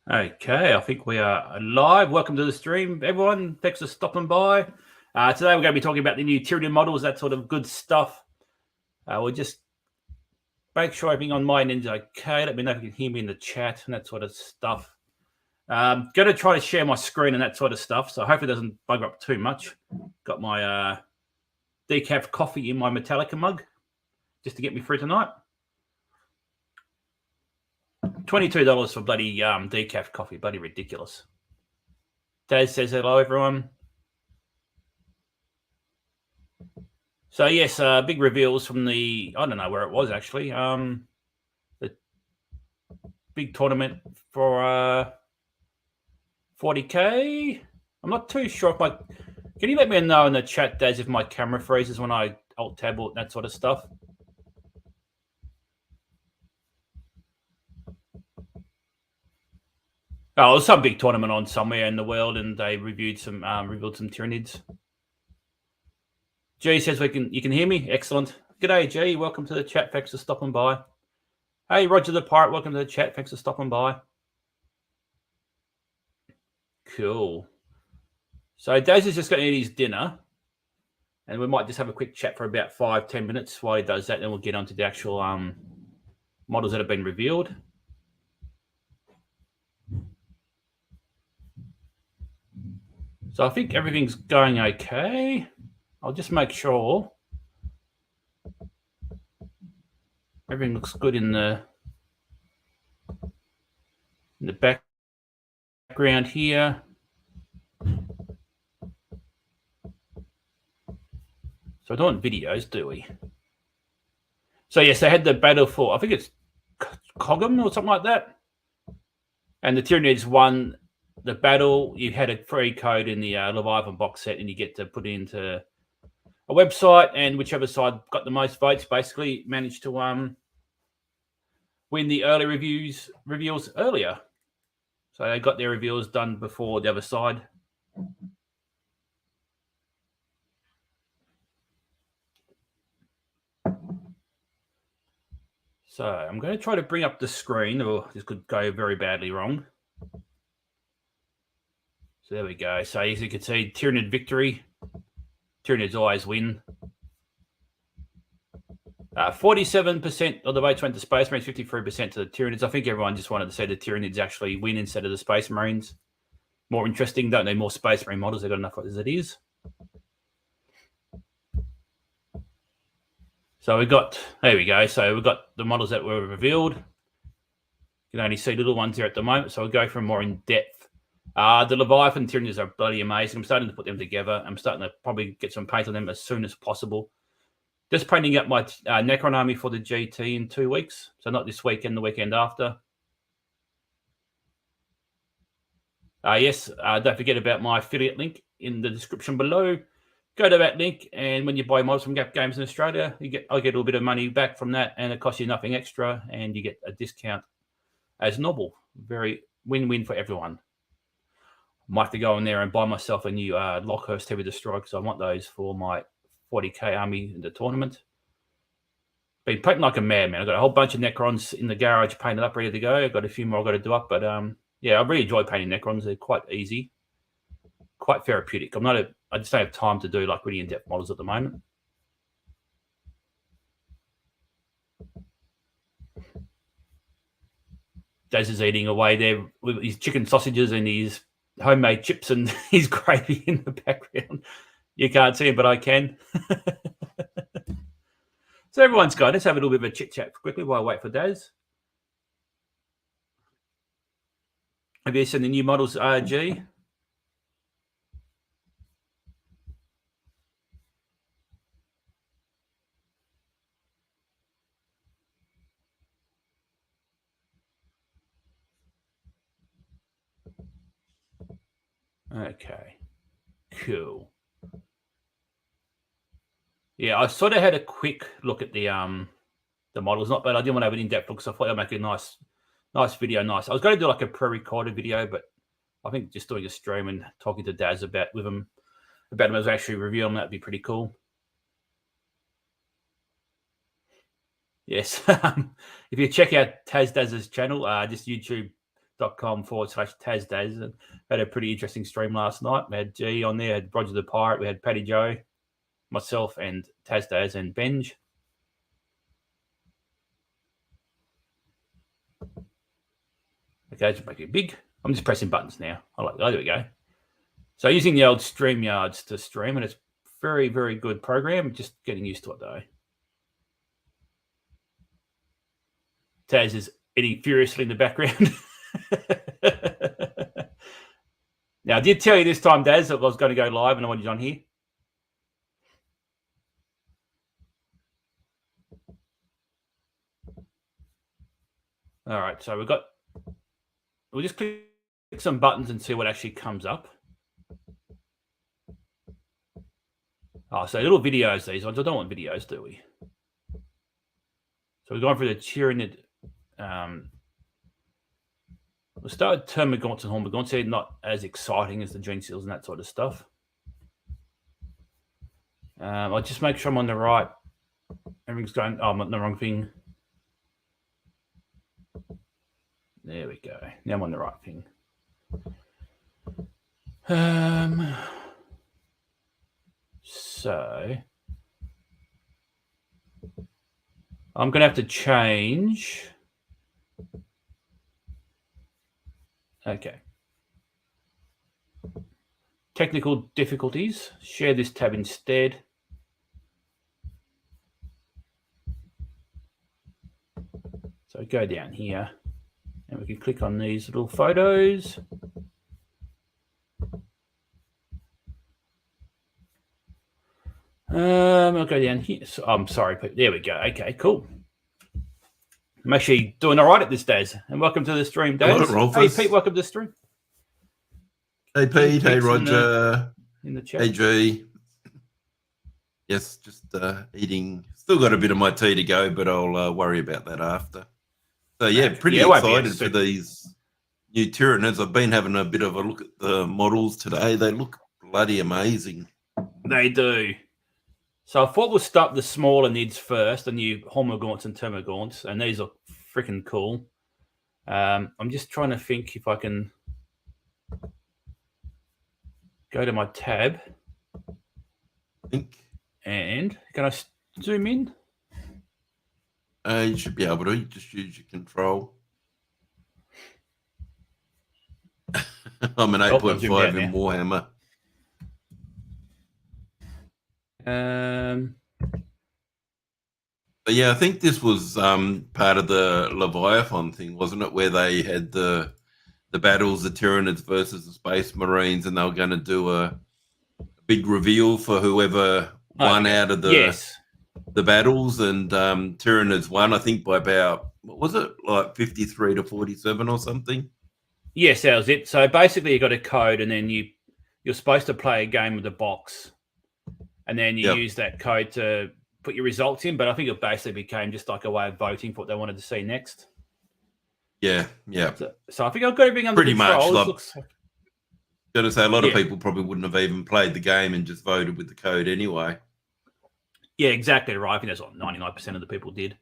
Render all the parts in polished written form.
Okay, I think we are live. Welcome to the stream, everyone. Thanks for stopping by. Today we're going to be talking about the new Tyranid models, that sort of good stuff. We'll just make sure everything on my end is okay. Let me know if you can hear me in the chat and that sort of stuff. Going to try to share my screen and that sort of stuff, so hopefully it doesn't bug up too much. Got my decaf coffee in my Metallica mug just to get me through tonight. $22 for bloody decaf coffee, bloody ridiculous. Daz says hello, everyone. So yes, big reveals from the, I don't know where it was actually, the big tournament for 40k. I'm not too sure if my, can you let me know in the chat, Daz, if my camera freezes when I alt tab and that sort of stuff? Oh, there's some big tournament on somewhere in the world, and they revealed some Tyranids. G says you can hear me. Excellent. G'day, G. Welcome to the chat. Thanks for stopping by. Hey, Roger the Pirate. Welcome to the chat. Thanks for stopping by. Cool. So Daz is just going to eat his dinner, and we might just have a quick chat for about 5-10 minutes while he does that. Then we'll get on to the actual models that have been revealed. So I think everything's going okay. I'll just make sure everything looks good in the background here. So I don't want videos, do we? So yes, they had the battle for, I think it's Cogum or something like that. And the Tyranids won the battle. You had a free code in the Leviathan box set, and you get to put it into a website, and whichever side got the most votes basically managed to win the early reveals earlier. So they got their reveals done before the other side. So I'm going to try to bring up the screen, or this could go very badly wrong. So there we go. So as you can see, Tyranid victory. Tyranids always win. 47% of the votes went to Space Marines, 53% to the Tyranids. I think everyone just wanted to see the Tyranids actually win instead of the Space Marines. More interesting. Don't need more Space Marine models. They've got enough as it is. So we've got, there we go. So we've got the models that were revealed. You can only see little ones here at the moment. So we'll go from more in depth. The Leviathan Tyranids are bloody amazing. I'm starting to put them together. I'm starting to probably get some paint on them as soon as possible. Just painting up my Necron army for the GT in 2 weeks. So not this weekend, the weekend after. Yes, don't forget about my affiliate link in the description below. Go to that link, and when you buy models from Gap Games in Australia, I get a little bit of money back from that, and it costs you nothing extra, and you get a discount as normal. Very win-win for everyone. Might have to go in there and buy myself a new Lockhurst Heavy Destroyer, because I want those for my 40k army in the tournament. Been painting like a madman. I've got a whole bunch of Necrons in the garage painted up, ready to go. I've got a few more I've got to do up, but yeah, I really enjoy painting Necrons. They're quite easy, quite therapeutic. I just don't have time to do like really in-depth models at the moment. Daz is eating away there with his chicken sausages and his homemade chips and his gravy in the background. You can't see him, but I can. So everyone's gone. Let's have a little bit of a chit-chat quickly while I wait for Daz. Have you seen the new models, G? Okay, cool. Yeah, I sort of had a quick look at the models, not bad. I didn't want to have an in-depth look, so I thought I'd make a nice video. I was going to do like a pre-recorded video, but I think just doing a stream and talking to Daz about him as actually reviewing that'd be pretty cool. Yes, if you check out Daz's channel, just YouTube youtube.com/TazDaz, and had a pretty interesting stream last night. We had G on there, had Roger the Pirate, we had Paddy Joe, myself, and TazDaz and Benj. Okay, just make it big. I'm just pressing buttons now. There we go. So using the old StreamYards to stream, and it's very, very good program. Just getting used to it though. Taz is eating furiously in the background. Now, I did tell you this time, Daz, that I was going to go live, and I wanted you on here. All right, so we'll just click some buttons and see what actually comes up. Oh, so little videos, these ones. I don't want videos, do we? So we're going for the Tyranid. We'll start with Termagants and Hormagaunts. They're not as exciting as the Gene Seals and that sort of stuff. I'll just make sure I'm on the right. Everything's going. Oh, I'm on the wrong thing. There we go. Now I'm on the right thing. So I'm going to have to change. Okay. Technical difficulties. Share this tab instead. So go down here and we can click on these little photos. I'll go down here. So, I'm sorry, Pete. There we go. Okay, cool. I'm actually doing all right at this, Daz. And welcome to the stream, Daz. Hey, Pete, welcome to the stream. Hey, Pete. Hey, Roger. In the chat. Hey, G. Yes, just eating. Still got a bit of my tea to go, but I'll worry about that after. So, yeah, pretty excited for these new Tyranids. I've been having a bit of a look at the models today. They look bloody amazing. They do. So I thought we'll start the smaller Nids first, the new Hormagaunts and Termagants, and these are freaking cool. I'm just trying to think if I can go to my tab. And can I zoom in? You should be able to. You just use your control. I'm an 8.5 in Warhammer. But yeah, I think this was part of the Leviathan thing, wasn't it? Where they had the battles, the Tyranids versus the Space Marines, and they were going to do a big reveal for whoever won out of the battles. And Tyranids won, I think, by about, what was it, like 53 to 47 or something? Yes, that was it. So basically, you got a code, and then you're supposed to play a game with a box. And then you use that code to put your results in. But I think it basically became just like a way of voting for what they wanted to see next. Yeah. So I think I've got everything under control. Pretty much. Got to say, a lot of people probably wouldn't have even played the game and just voted with the code anyway. Yeah, exactly right. I think that's what 99% of the people did.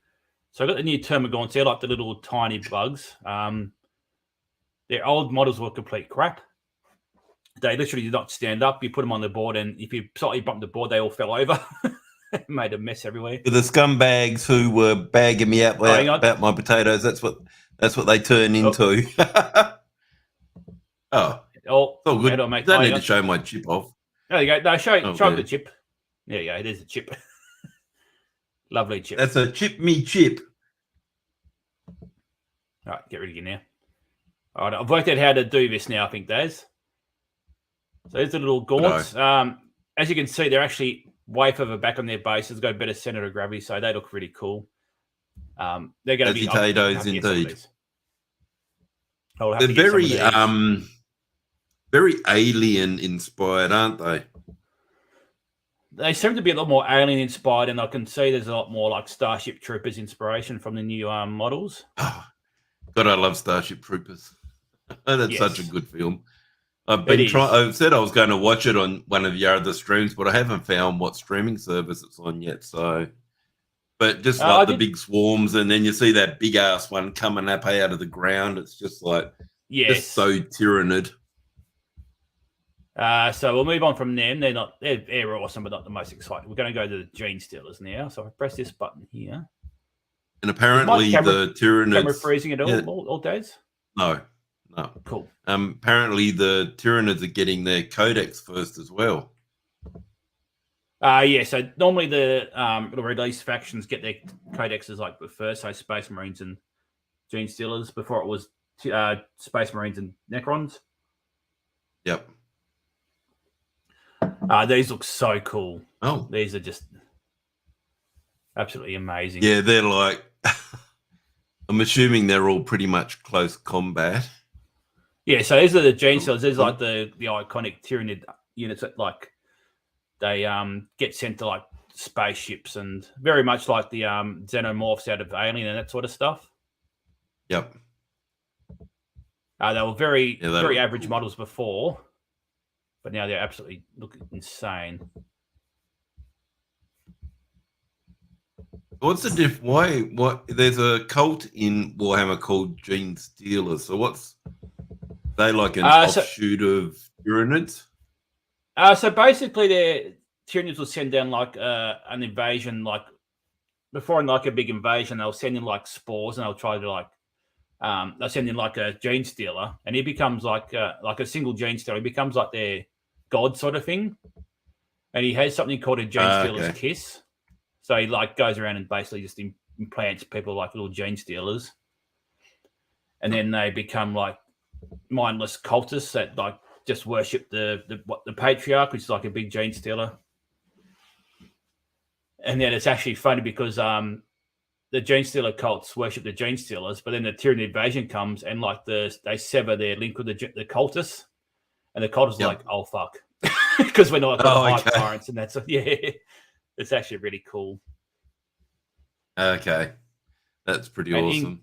So I got the new Termagants. They're like the little tiny bugs. Their old models were complete crap. They literally did not stand up. You put them on the board, and if you slightly bumped the board, they all fell over. Made a mess everywhere. The scumbags who were bagging me out about my potatoes, that's what they turn into. Oh, all good. Don't need to show my chip off. There you go. No, show the chip. There you go. There's a chip. Lovely chip. That's a chip me chip. All right, get rid of you now. All right, I've worked out how to do this now, I think, Daz. So there's the little gaunts. As you can see, they're actually way further back on their base. It's got a better center of gravity, so they look really cool. They're going to be potatoes indeed. They're very alien inspired, aren't they? They seem to be a lot more alien inspired, and I can see there's a lot more like Starship Troopers inspiration from the new models. Oh, God, I love Starship Troopers. That's such a good film. I've said I was going to watch it on one of your other streams, but I haven't found what streaming service it's on yet. So, but just like the big swarms, and then you see that big ass one coming up out of the ground. It's just like Yes. Just so Tyranid. So we'll move on from them. They're awesome, but not the most exciting. We're going to go to the Gene Stealers now. So if I press this button here. And apparently the Tyranids... Camera freezing at all days? No. Cool. Apparently the Tyranids are getting their codex first as well. Yeah, so normally the release factions get their codexes like the first, so Space Marines and Gene Stealers. Before it was Space Marines and Necrons. Yep. These look so cool. Oh. These are just absolutely amazing. Yeah, they're like... I'm assuming they're all pretty much close combat. Yeah, so these are the Gene Stealers. These are like the iconic Tyranid units that like they get sent to like spaceships and very much like the xenomorphs out of Alien and that sort of stuff. Yep. They were very average models before, but now they're absolutely looking insane. What's the diff? What? There's a cult in Warhammer called Gene Stealers. So what's they like an offshoot of Tyranids? So basically, the Tyranids will send down like an invasion, like before in like a big invasion, they'll send in like spores and they'll try to like they'll send in like a Gene Stealer, and he becomes like a single Gene Stealer. He becomes like their god sort of thing, and he has something called a Gene Stealer's kiss. So he like goes around and basically just implants people like little Gene Stealers, and then they become like mindless cultists that like just worship the patriarch, which is like a big Gene Stealer. And then it's actually funny because the Gene Stealer cults worship the Gene Stealers, but then the Tyranid invasion comes and like they sever their link with the cultists, and the cultists are like, oh fuck, because we're not high tyrants, and that's it's actually really cool. Okay, that's pretty awesome.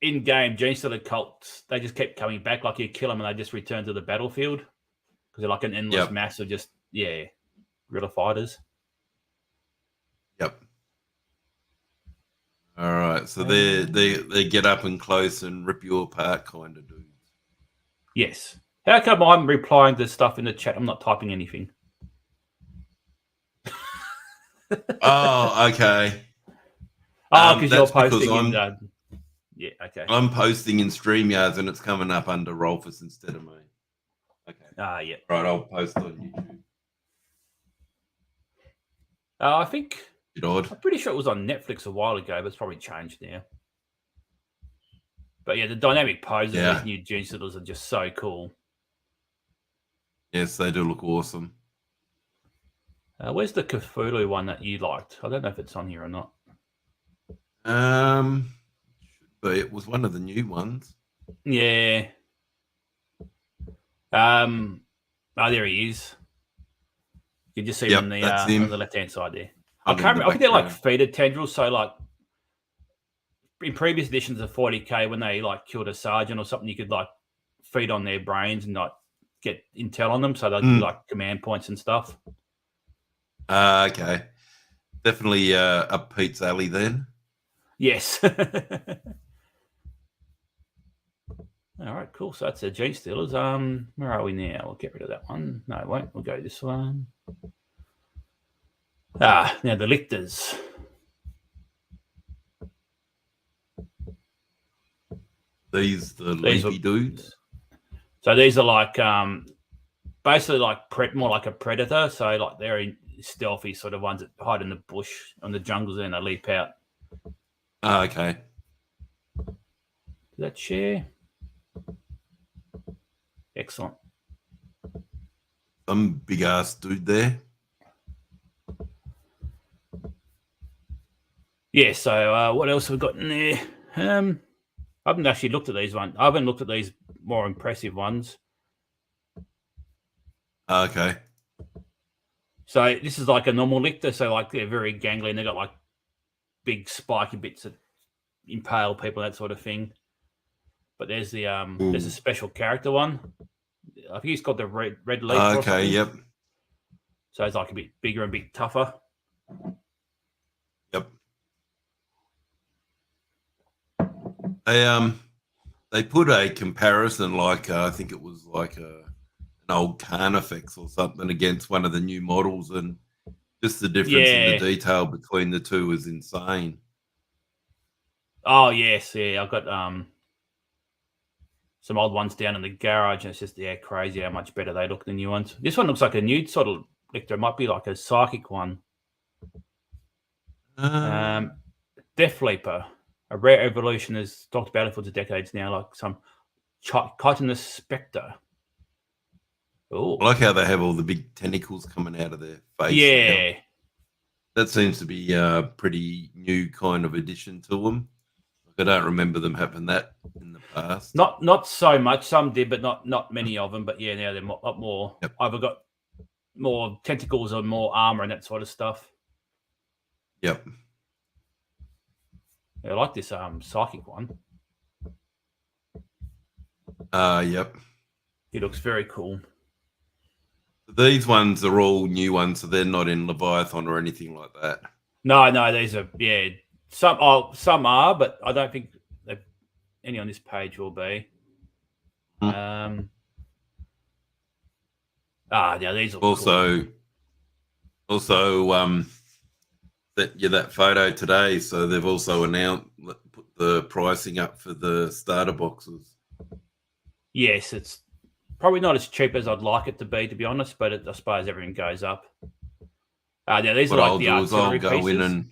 In game, Gene Stealer cults, they just keep coming back. Like you kill them and they just return to the battlefield because they're like an endless mass of just guerrilla fighters. Yep. All right, so they get up and close and rip you apart, kind of dudes. Yes. How come I'm replying to stuff in the chat? I'm not typing anything. Oh, okay. Because you're posting yeah, okay. I'm posting in StreamYards and it's coming up under Rolfus instead of me. Okay. Yeah. Right, I'll post on YouTube. I think I'm pretty sure it was on Netflix a while ago, but it's probably changed now. But yeah, the dynamic poses of these new Gene Stealers are just so cool. Yes, they do look awesome. Where's the Cthulhu one that you liked? I don't know if it's on here or not. But it was one of the new ones. Yeah. There he is. You can just see him on the left-hand side there. I can't remember. I think they're like feeder tendrils. So like in previous editions of 40k, when they like killed a sergeant or something, you could like feed on their brains and like get intel on them. So they'd do like command points and stuff. Okay. Definitely up Pete's alley then. Yes. All right, cool. So that's the Gene Stealers. Where are we now? We'll get rid of that one. No, it won't. We'll go this one. Now the Lictors. These leafy dudes. So these are like basically like more like a predator. So like they're stealthy sort of ones that hide in the bush on the jungles and they leap out. Okay. Does that share? Excellent. Some big ass dude there. Yeah, so what else have we got in there? I haven't actually looked at these ones. I haven't looked at these more impressive ones. Okay. So this is like a normal lictor. So like they're very gangly and they've got like big spiky bits that impale people, that sort of thing. But there's there's a special character one. I think he's got the red leaf. Okay, yep. So it's like a bit bigger and a bit tougher. Yep. They they put a comparison, like I think it was like an old Carnifex or something against one of the new models, and just the difference in the Yeah. detail between the two is insane. Oh yes, yeah. I've got some old ones down in the garage, and it's just crazy how much better they look than new ones. This one looks like a new sort of lictor. It might be like a psychic one. Death Leaper, a rare evolution, has talked about it for decades now, like some chitinous spectre. Oh, I like how they have all the big tentacles coming out of their face. yeah. Now. That seems to be a pretty new kind of addition to them. I don't remember them having that in the past. Not so much. Some did, but not many of them. But yeah, now they're a lot more. Yep. Either got more tentacles or more armor and that sort of stuff. Yep. Yeah, I like this psychic one. Yep. It looks very cool. These ones are all new ones, so they're not in Leviathan or anything like that. No, these are some are, but I don't think any on this page will be. Yeah, these are also that photo today. So they've also put the pricing up for the starter boxes. Yes, it's probably not as cheap as I'd like it to be honest, but I suppose everything goes up. Yeah, these are like the artillery pieces.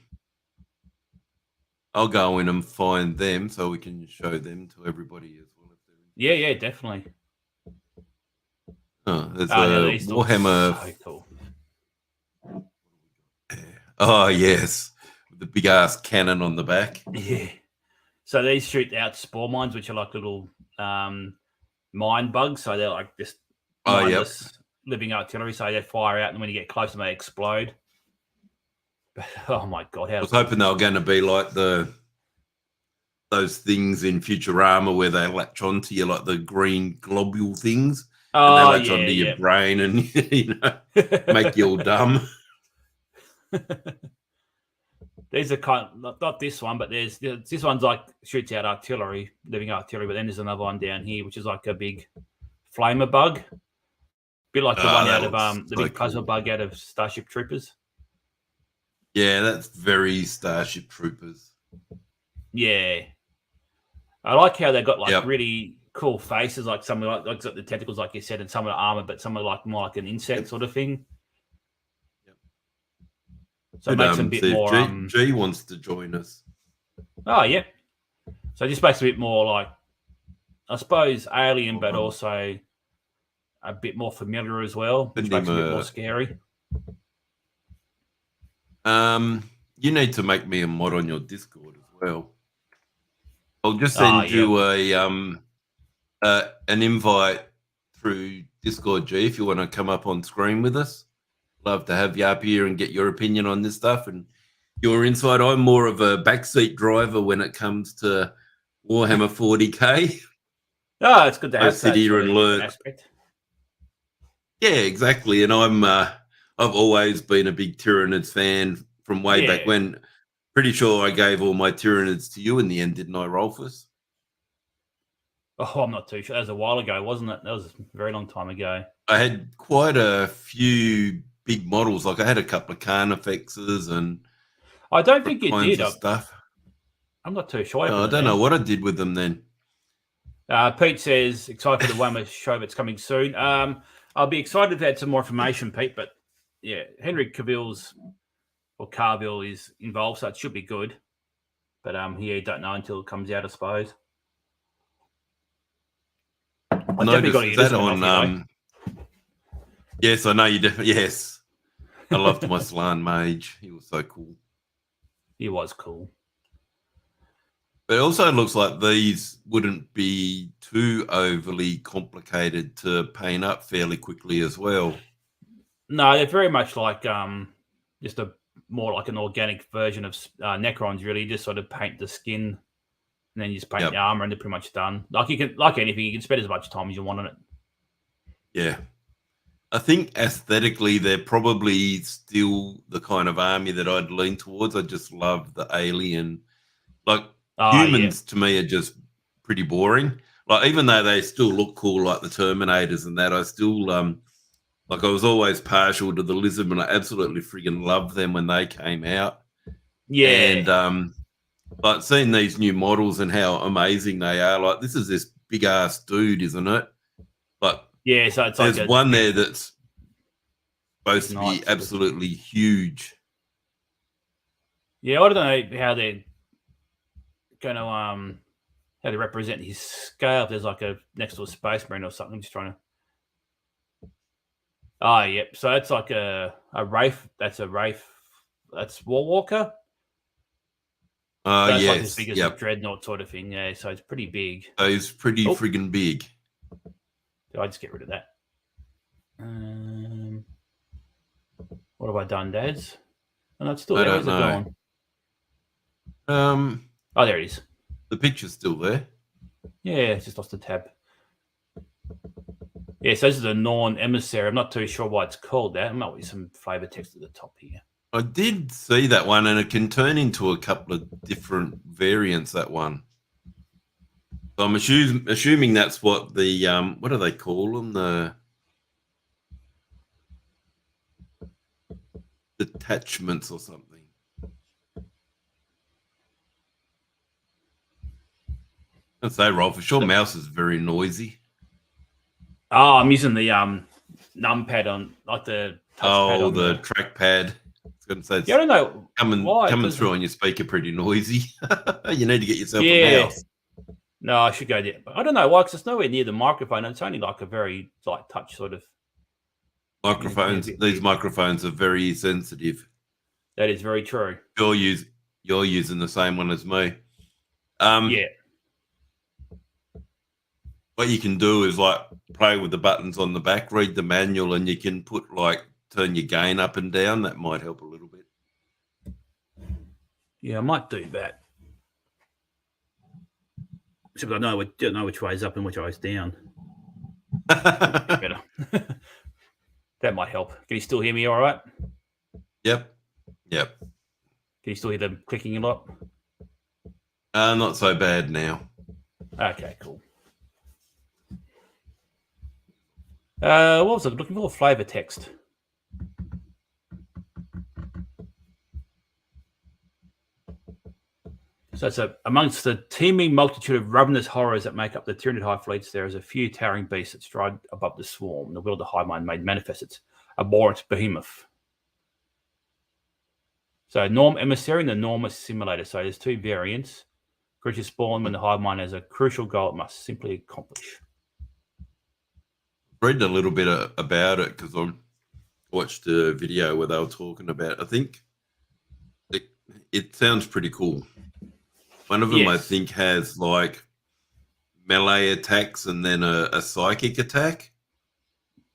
I'll go in and find them so we can show them to everybody as well. Yeah, definitely. Oh, there's a Warhammer. So cool. Oh yes, with the big ass cannon on the back. Yeah. So these shoot out spore mines, which are like little mine bugs. So they're like just mindless living artillery. So they fire out, and when you get close, they explode. Oh my god! I was hoping they were going to be like those things in Futurama where they latch onto you, like the green globule things. And they latch onto your brain and make you all dumb. These are kind of, not this one, but this one's like shoots out artillery, living artillery. But then there's another one down here, which is like a big flamer bug, a bit like the one out of the big puzzle bug out of Starship Troopers. Yeah, that's very Starship Troopers. Yeah, I like how they got like really cool faces, like some like the tentacles, like you said, and some are armor, but some are like more like an insect sort of thing. Yep. So it makes them a bit more. G wants to join us. Oh yeah. So it just makes it a bit more like, I suppose, alien, but also a bit more familiar as well, which makes it a bit more scary. You need to make me a mod on your Discord as well. I'll just send you an invite through Discord, G, if you want to come up on screen with us. Love to have you up here and get your opinion on this stuff and your insight. I'm more of a backseat driver when it comes to Warhammer 40k. Oh, it's good to have sit here and learn. Aspect. Yeah, exactly. And I've always been a big Tyranids fan from way back when. Pretty sure I gave all my Tyranids to you in the end, didn't I, Rolfus? Oh, I'm not too sure. That was a while ago, wasn't it? That was a very long time ago. I had quite a few big models. Like I had a couple of Carnifexes and I don't think you did. Stuff. I'm not too sure. I don't know what I did with them then. Pete says, excited for the Warhammer show that's coming soon. I'll be excited if they had some more information, Pete, but yeah, Henry Cavill is involved, so it should be good. But you don't know until it comes out, I suppose. I definitely got to get that on. Yes, I know you definitely. Yes, I loved my Slan Mage. He was so cool. He was cool. But it also looks like these wouldn't be too overly complicated to paint up fairly quickly as well. No, they're very much like just more like an organic version of Necrons. Really, you just sort of paint the skin, and then you just paint the armor, and they're pretty much done. Like anything, you can spend as much time as you want on it. Yeah, I think aesthetically, they're probably still the kind of army that I'd lean towards. I just love the alien, humans to me are just pretty boring. Like, even though they still look cool, like the Terminators and that, I still like, I was always partial to the Lizardmen. I absolutely friggin' loved them when they came out. Yeah. And but seeing these new models and how amazing they are, like, this is this big ass dude, isn't it? But yeah, so it's there's like one there that's supposed to nice be absolutely huge. Yeah, I don't know how they're going to how to represent his scale. If there's like a next to a Space Marine or something. I'm just trying to. Oh, yep. So it's like a Wraith. That's a Wraith. That's Warwalker. So it's like as Yes, big as a Dreadnought sort of thing. Yeah, so it's pretty big. So he's pretty friggin' big. Did I just get rid of that? What have I done, Dads? Oh, no, it's still there. Where's it gone? Oh, there it is. The picture's still there. Yeah, it's just lost the tab. Yeah, so this is a non-emissary. I'm not too sure why it's called that. There might be some flavor text at the top here. I did see that one, and it can turn into a couple of different variants, that one. So I'm assuming that's what the, what do they call them? The detachments or something. I'd say, Rolf, for sure, mouse is very noisy. Oh, I'm using the numpad on, like the touchpad. Oh, the trackpad. I was going to say, yeah, I don't know coming through on your speaker pretty noisy. You need to get yourself a mouse. No, I should go there. But I don't know why, because it's nowhere near the microphone. It's only like a very light touch sort of. Microphones. These microphones are very sensitive. That is very true. You're using the same one as me. Yeah. What you can do is like play with the buttons on the back, read the manual, and you can put turn your gain up and down. That might help a little bit. Yeah, I might do that. Except I don't know which way is up and which way is down. Better. That might help. Can you still hear me all right? Yep. Can you still hear them clicking a lot? Not so bad now. Okay, cool. What was I looking for? Flavor text. So it's amongst the teeming multitude of ravenous horrors that make up the Tyranid high fleets, there is a few towering beasts that stride above the swarm. The will of the high mind made manifest its abhorrent behemoth. So Norm Emissary and the Norm Assimilator. So there's two variants. Creatures spawn when the hive mind has a crucial goal it must simply accomplish. Read a little bit about it because I watched a video where they were talking about. I think it sounds pretty cool. One of them, I think, has like melee attacks and then a psychic attack,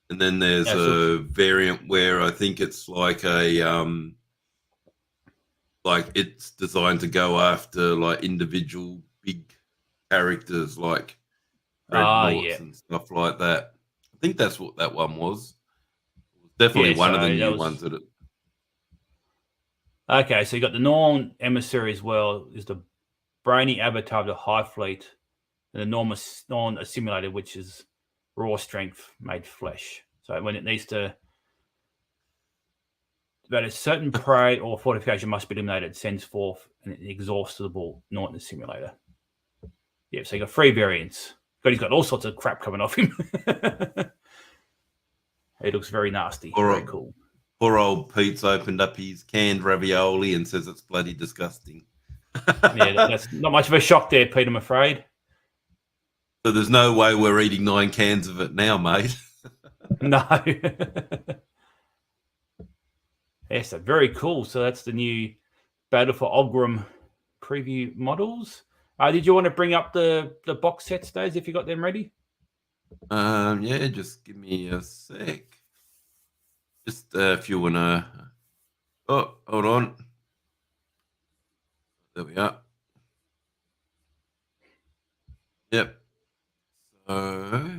and then there's a variant where I think it's like a like it's designed to go after like individual big characters like dreadnoughts and stuff like that. I think that's what that one was. Definitely one of the new ones that it. Okay, so you got the Norm Emissary as well. Is the brainy avatar of the High Fleet, and the Norm Assimilator, which is raw strength made flesh. So when it needs to, that a certain prey or fortification must be eliminated, it sends forth an inexhaustible Norton Assimilator. Yeah, so you got 3 variants. But he's got all sorts of crap coming off him. It looks very nasty. Very cool. Poor old Pete's opened up his canned ravioli and says it's bloody disgusting. Yeah, that's not much of a shock there, Pete, I'm afraid. So there's no way we're eating 9 cans of it now, mate. No. Yeah, so very cool. So that's the new Battle for Ogham preview models. Did you want to bring up the box sets, Days, if you got them ready? Yeah, just give me a sec. Just if you want to... Oh, hold on. There we are. Yep. So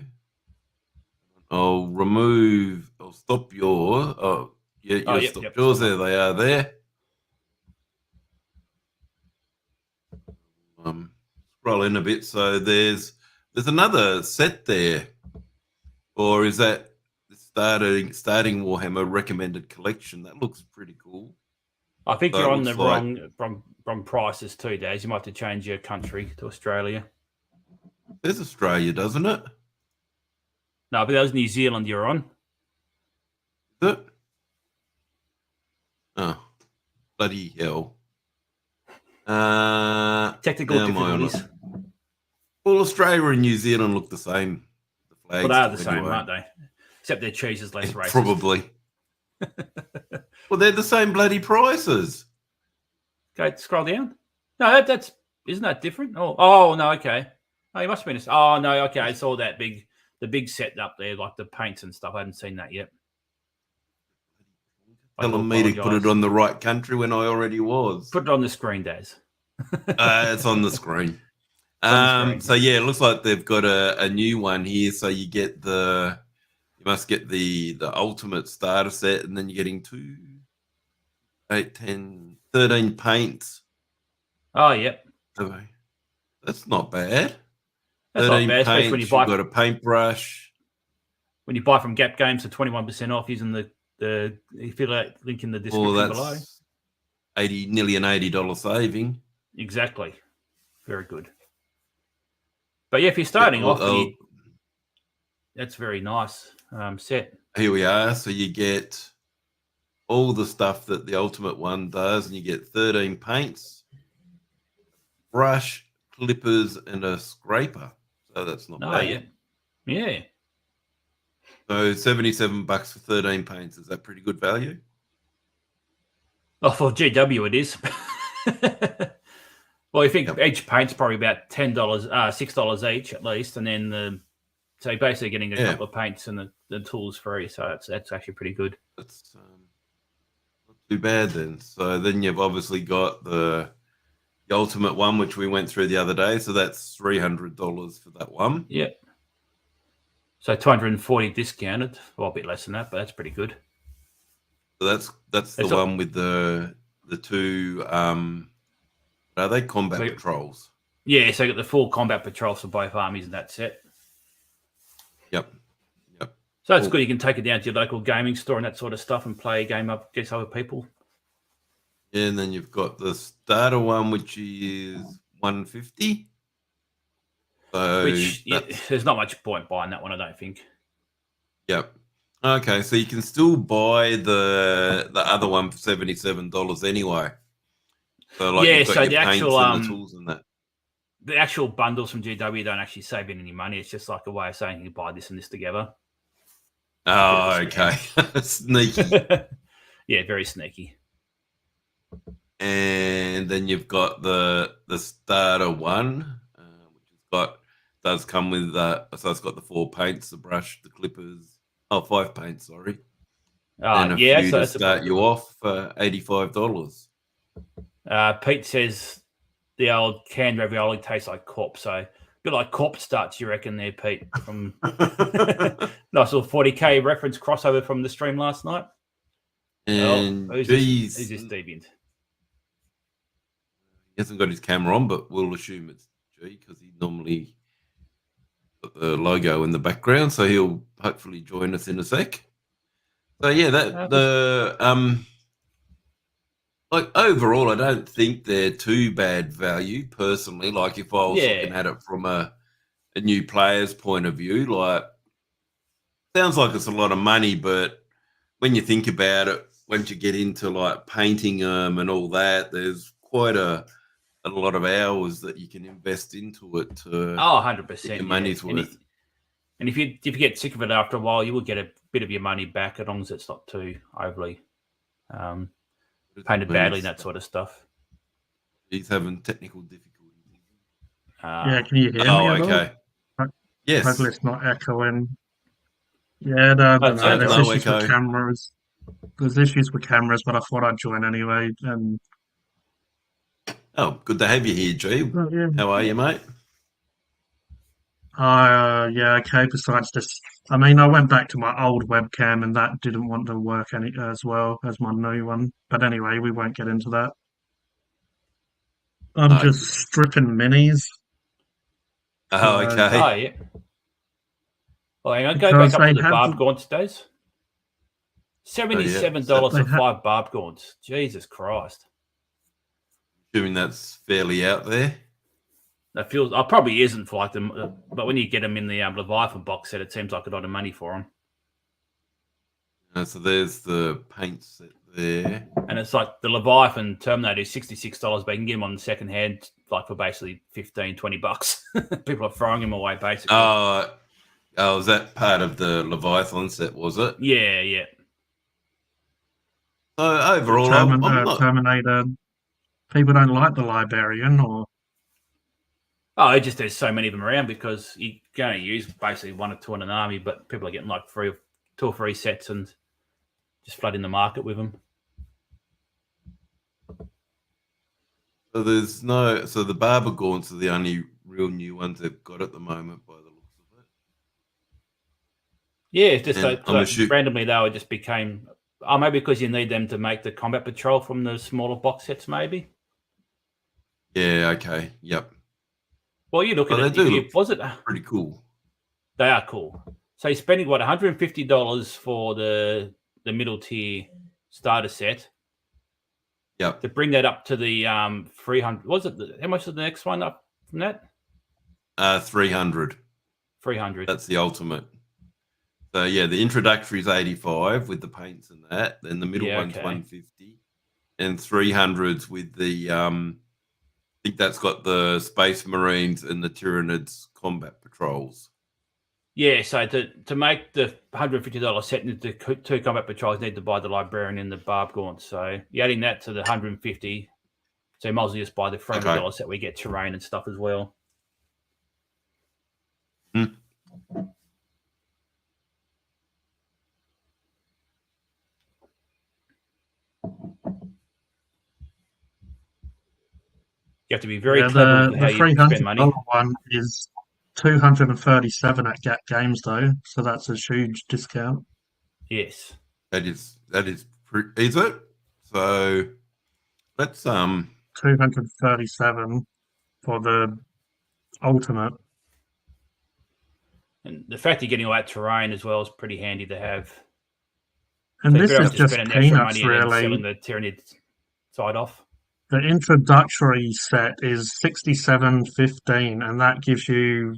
I'll stop your... Oh, yeah, stop yours. There they are there. scroll in a bit. So there's another set there, or is that starting Warhammer recommended collection? That looks pretty cool. I think So you're it on the looks wrong prices too, Daz. You might have to change your country to Australia. There's Australia, doesn't it? No, but that was New Zealand you're on. Is it? Oh, bloody hell. Technical difficulties. Well, Australia and New Zealand look the same. The flags Well, they are the same, aren't they? Except their cheese is less racist. Probably. Well, they're the same bloody prices. Okay, scroll down. No, that's isn't that different? Oh no, okay. Oh, you must have been. Oh no, okay. I saw that the big set up there, like the paints and stuff. I hadn't seen that yet. Telling me to put it on the right country when I already was. Put it on the screen, Daz. It's on the screen. So yeah, it looks like they've got a new one here. So you must get the ultimate starter set, and then you're getting 2, 8, 10, 13 paints. Oh, yep. That's not bad. That's not bad, especially when you buy. You've got a paintbrush. When you buy from Gap Games for 21% off using the affiliate link in the description below. Nearly an $80 saving. Exactly. Very good. But yeah, if you're starting off, that's very nice set. Here we are. So you get all the stuff that the Ultimate one does, and you get 13 paints, brush, clippers, and a scraper. So that's not bad. Yeah. So $77 for 13 paints. Is that pretty good value? Oh, for GW it is. Well, you think each paint's probably about $6 each at least, and then so you're basically getting a couple of paints and the tools free. So that's actually pretty good. That's not too bad then. So then you've obviously got the Ultimate one, which we went through the other day. So that's $300 for that one. Yeah. So 240 discounted, well, a bit less than that, but that's pretty good. So that's the one with the two. Are they combat patrols? Yeah, so you got the full combat patrols for both armies in that set. Yep. So that's good. You can take it down to your local gaming store and that sort of stuff and play a game up against other people. Yeah, and then you've got the starter one, which is $150. So there's not much point buying that one, I don't think. Yep. Okay, so you can still buy the other one for $77 anyway. So so the actual and the tools and that. The actual bundles from GW don't actually save any money. It's just like a way of saying you can buy this and this together. Oh, okay. Sneaky. Yeah, very sneaky. And then you've got the starter one, which does come with so it's got the 4 paints, the brush, the clippers. 5 paints, sorry. And a few to start you off for $85. Pete says the old canned ravioli tastes like corpse, so a bit like corpse starts, you reckon there, Pete? From nice little 40k reference crossover from the stream last night. And who's this deviant? He hasn't got his camera on, but we'll assume it's G because he normally got the logo in the background, so he'll hopefully join us in a sec. So yeah, like overall, I don't think they're too bad value personally. Like if I was looking at it from a new player's point of view, like sounds like it's a lot of money, but when you think about it, once you get into like painting them and all that, there's quite a lot of hours that you can invest into it to 100%. Your money's worth. And if you get sick of it after a while, you will get a bit of your money back as long as it's not too overly painted badly and that sort of stuff. He's having technical difficulties. Yeah, can you hear me? Okay. Yes. Hopefully it's not echoing. Yeah, there's issues with cameras. There's issues with cameras, but I thought I'd join anyway. And good to have you here, G. How are you, mate? Yeah, okay. Besides this, I mean, I went back to my old webcam and that didn't want to work as well as my new one. But anyway, we won't get into that. I'm just stripping minis Oh, okay. Oh, yeah. Well, hang on. Go Because back up they to the have barb the- gaunts days. $77 They for ha- 5 barb gaunts. Jesus Christ. Assuming that's fairly out there. That feels. Probably isn't for like them, but when you get them in the Leviathan box set, it seems like a lot of money for them. So there's the paint set there. And it's like the Leviathan Terminator is $66, but you can get them on the second hand, like for basically $15-20. People are throwing them away, basically. Oh, was that part of the Leviathan set, was it? Yeah. So overall, I'm not... Terminator. People don't like the Librarian, or Oh, there's so many of them around because you can only use basically 1 or 2 in an army, but people are getting like 2 or 3 sets and just flooding the market with them. So the Barber Gaunts are the only real new ones they've got at the moment, by the looks of it. Yeah, it's just randomly they just became. Oh, maybe because you need them to make the combat patrol from the smaller box sets, maybe. Yeah. Okay. Yep. Well, you look at it. Was it pretty cool? They are cool. So you're spending what $150 for the middle tier starter set. Yep. To bring that up to the 300. Was it how much is the next one up from that? 300. 300. That's the ultimate. So yeah, the introductory is 85 with the paints and that. Then the middle one's 150, and 300s with the I think that's got the Space Marines and the Tyranids combat patrols. Yeah, so to make the $150 set into the 2 combat patrols, you need to buy the Librarian and the Barb Gaunt. So you're adding that to the 150. So you might as well just buy the $300 set. We get terrain and stuff as well. Hmm. You have to be very clever with how you spend money. The $300 one is $237 at Gap Games, though, so that's a huge discount. Yes, that is pretty. Is it? So let's $237 for the ultimate. and the fact you're getting all that terrain as well is pretty handy to have. And so this is just peanuts, really. Selling the Tyranid side off. The introductory set is $67.15, and that gives you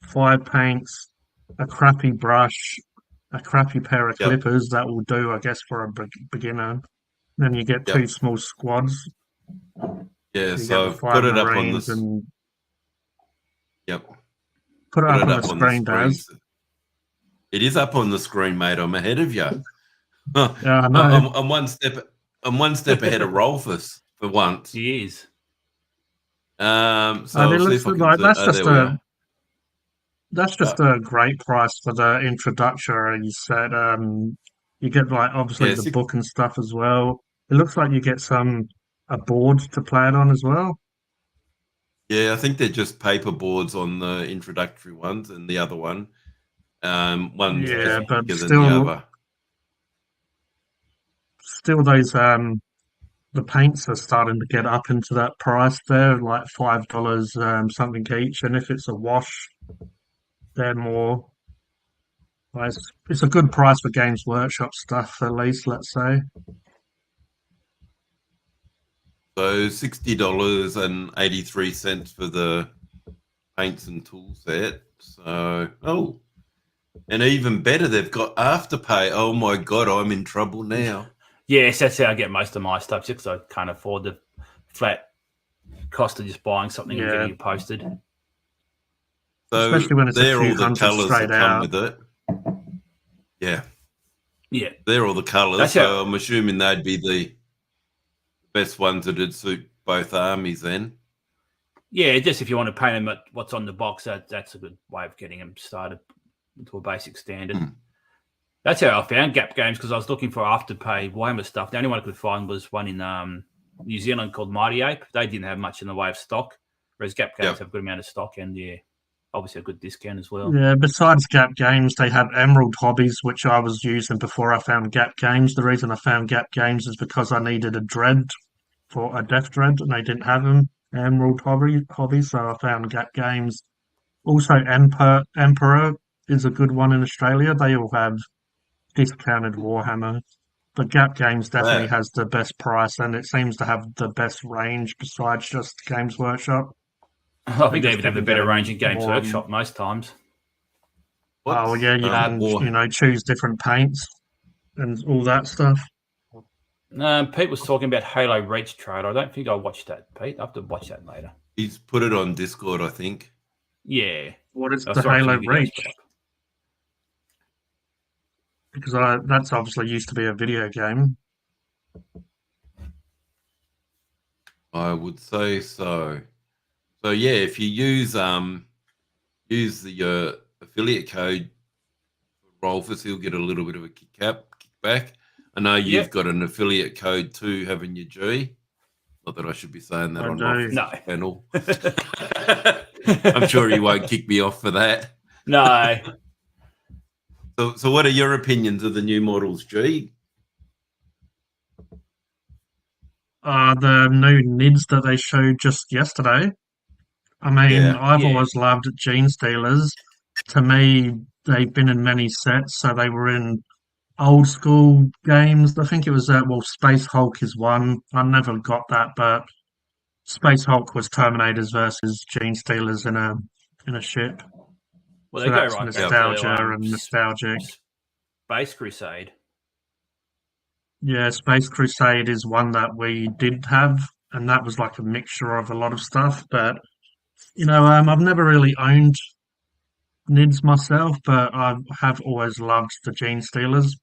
5 paints, a crappy brush, a crappy pair of clippers. That will do, I guess, for a beginner. Then you get 2 small squads. Yeah, so put it up on the. Put it up on the screen, Daz. It is up on the screen, mate. I'm ahead of you. Yeah, I know. I'm one step ahead of Rolfus. For once, he is. So that's just a great price for the introductory set. You get obviously the book and stuff as well. It looks like you get a board to play it on as well. Yeah, I think they're just paper boards on the introductory ones, and the other one, one's just bigger than the other. Still, those the paints are starting to get up into that price. They're like $5 something each, and if it's a wash, they're more. It's a good price for Games Workshop stuff, at least. Let's say. So $60.83 for the paints and tool set. So and even better, they've got Afterpay. Oh my god, I'm in trouble now. Yes, that's how I get most of my stuff, because I can't afford the flat cost of just buying something and getting it posted. So especially when it's they're all the colours that come with it. Yeah. They're all the colours. So I'm assuming they'd be the best ones that'd suit both armies then. Yeah, just if you want to paint them at what's on the box, that's a good way of getting them started into a basic standard. That's how I found Gap Games, because I was looking for Afterpay Warhammer stuff. The only one I could find was one in New Zealand called Mighty Ape. They didn't have much in the way of stock, whereas Gap Games have a good amount of stock and, obviously a good discount as well. Yeah, besides Gap Games, they have Emerald Hobbies, which I was using before I found Gap Games. The reason I found Gap Games is because I needed a dread for a Death Dread, and they didn't have them, Emerald Hobbies, so I found Gap Games. Also, Emperor is a good one in Australia. They all have discounted Warhammer. But Gap Games definitely That has the best price, and it seems to have the best range besides just Games Workshop. I I think think they it's even have a getting better range in Games more. Workshop most times. Oh what's yeah, you can war? choose different paints and all that stuff. Pete was talking about Halo Reach trailer. I don't think I watched that, Pete. I have to watch that later. He's put it on Discord, I think. Yeah. What is I the saw a few Halo videos Reach? pop up. Because that's obviously used to be a video game. I would say so. So yeah, if you use the affiliate code for Rolfus, he'll get a little bit of a kickback. I know you've Yep. got an affiliate code too, haven't you, G? Not that I should be saying that I on do. Rolfus' No. channel. I'm sure he won't kick me off for that. No. So what are your opinions of the new models, G? The new NIDs that they showed just yesterday. I mean, Yeah. I've Yeah. always loved Gene Stealers. To me, they've been in many sets, so they were in old school games. I think it was Space Hulk is one. I never got that, but Space Hulk was Terminators versus Gene Stealers in a ship. Well, So they go that's right back to nostalgia and nostalgic. Space Crusade. Yeah, Space Crusade is one that we did have, and that was like a mixture of a lot of stuff. But I've never really owned NIDs myself, but I have always loved the Gene Stealers.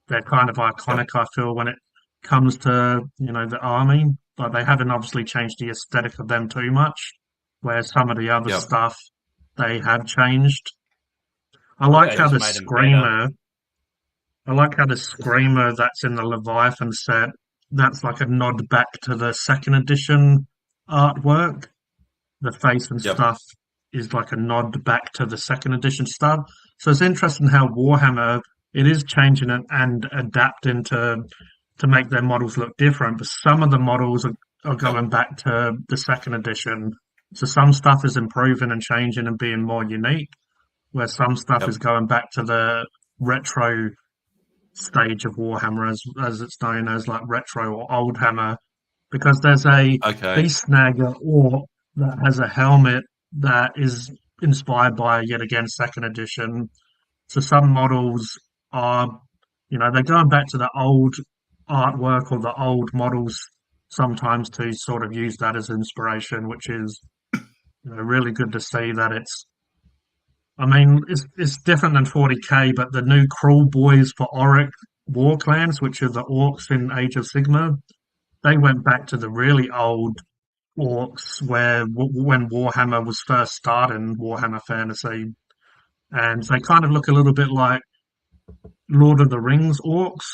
They're kind of iconic, Yep. I feel, when it comes to, the army. But they haven't obviously changed the aesthetic of them too much, where some of the other Yep. stuff they have changed. I Well, like they how just the made them better. Screamer that's in the Leviathan set, that's like a nod back to the second edition artwork. The face and Yep. stuff is like a nod back to the second edition stuff. So it's interesting how Warhammer it is changing it and adapting to make their models look different. But some of the models are Yep. going back to the second edition. So some stuff is improving and changing and being more unique, where some stuff is Yep. going back to the retro stage of Warhammer as it's known as like retro or old hammer because there's a Okay. beast snagger orc that has a helmet that is inspired by yet again second edition. So some models are they're going back to the old artwork or the old models sometimes to sort of use that as inspiration, which is really good to see that it's different than 40k, but the new Cruel Boys for Auric war clans, which are the orcs in Age of Sigma, they went back to the really old orcs where when Warhammer was first starting, Warhammer Fantasy, and they kind of look a little bit like Lord of the Rings orcs.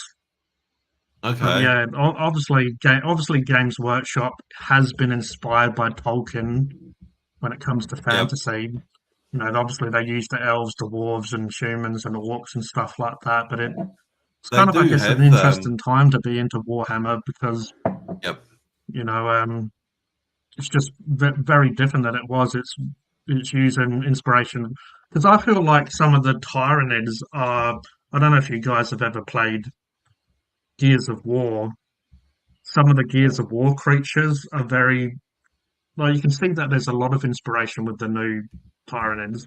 But Okay. yeah, obviously, Games Workshop has been inspired by Tolkien when it comes to Yep. fantasy. Obviously they use the elves, the dwarves, and humans and orcs and stuff like that. But it's They kind of, I do guess, an have interesting time to be into Warhammer because yep. you know it's just very different than it was. It's using inspiration because I feel like some of the Tyranids are. I don't know if you guys have ever played Gears of War. Some of the Gears of War creatures are very. Well, you can see that there's a lot of inspiration with the new Tyranids.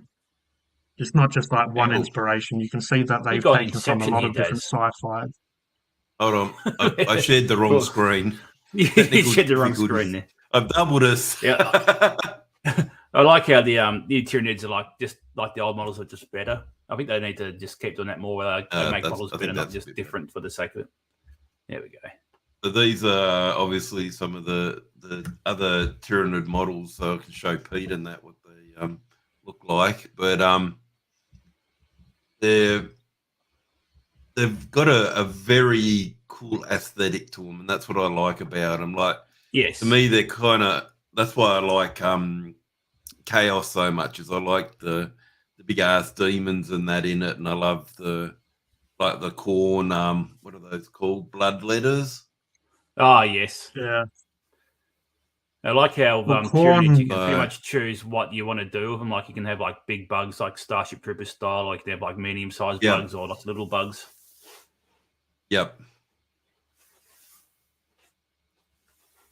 It's not just like one Yeah. Oh, inspiration. You can see that You they've got taken from a Inception lot here, of different Daz. sci-fi. hold on. I shared the wrong Well, screen. you Technical shared the wrong difficulties. screen there. I've doubled us. Yeah. I like how the Tyranids are like just like the old models are just better. I think they need to just keep doing that more where they make models I think better, not that's just a bit different for the sake of it. There we go. So these are obviously some of the other Tyranid models, so I can show Pete and that what they look like. But they've got a very cool aesthetic to them, and that's what I like about them. Like Yes. to me, they're kind of that's why I like Chaos so much. Is I like the big ass demons and that in it, and I love the corn. What are those called? Bloodletters. Oh yes. Yeah, I like how Well, Tyranids, you can Khorne- pretty much choose what you want to do with them. Like you can have like big bugs, like Starship Troopers style, like they have like medium-sized Yeah. bugs or lots of little bugs. Yep.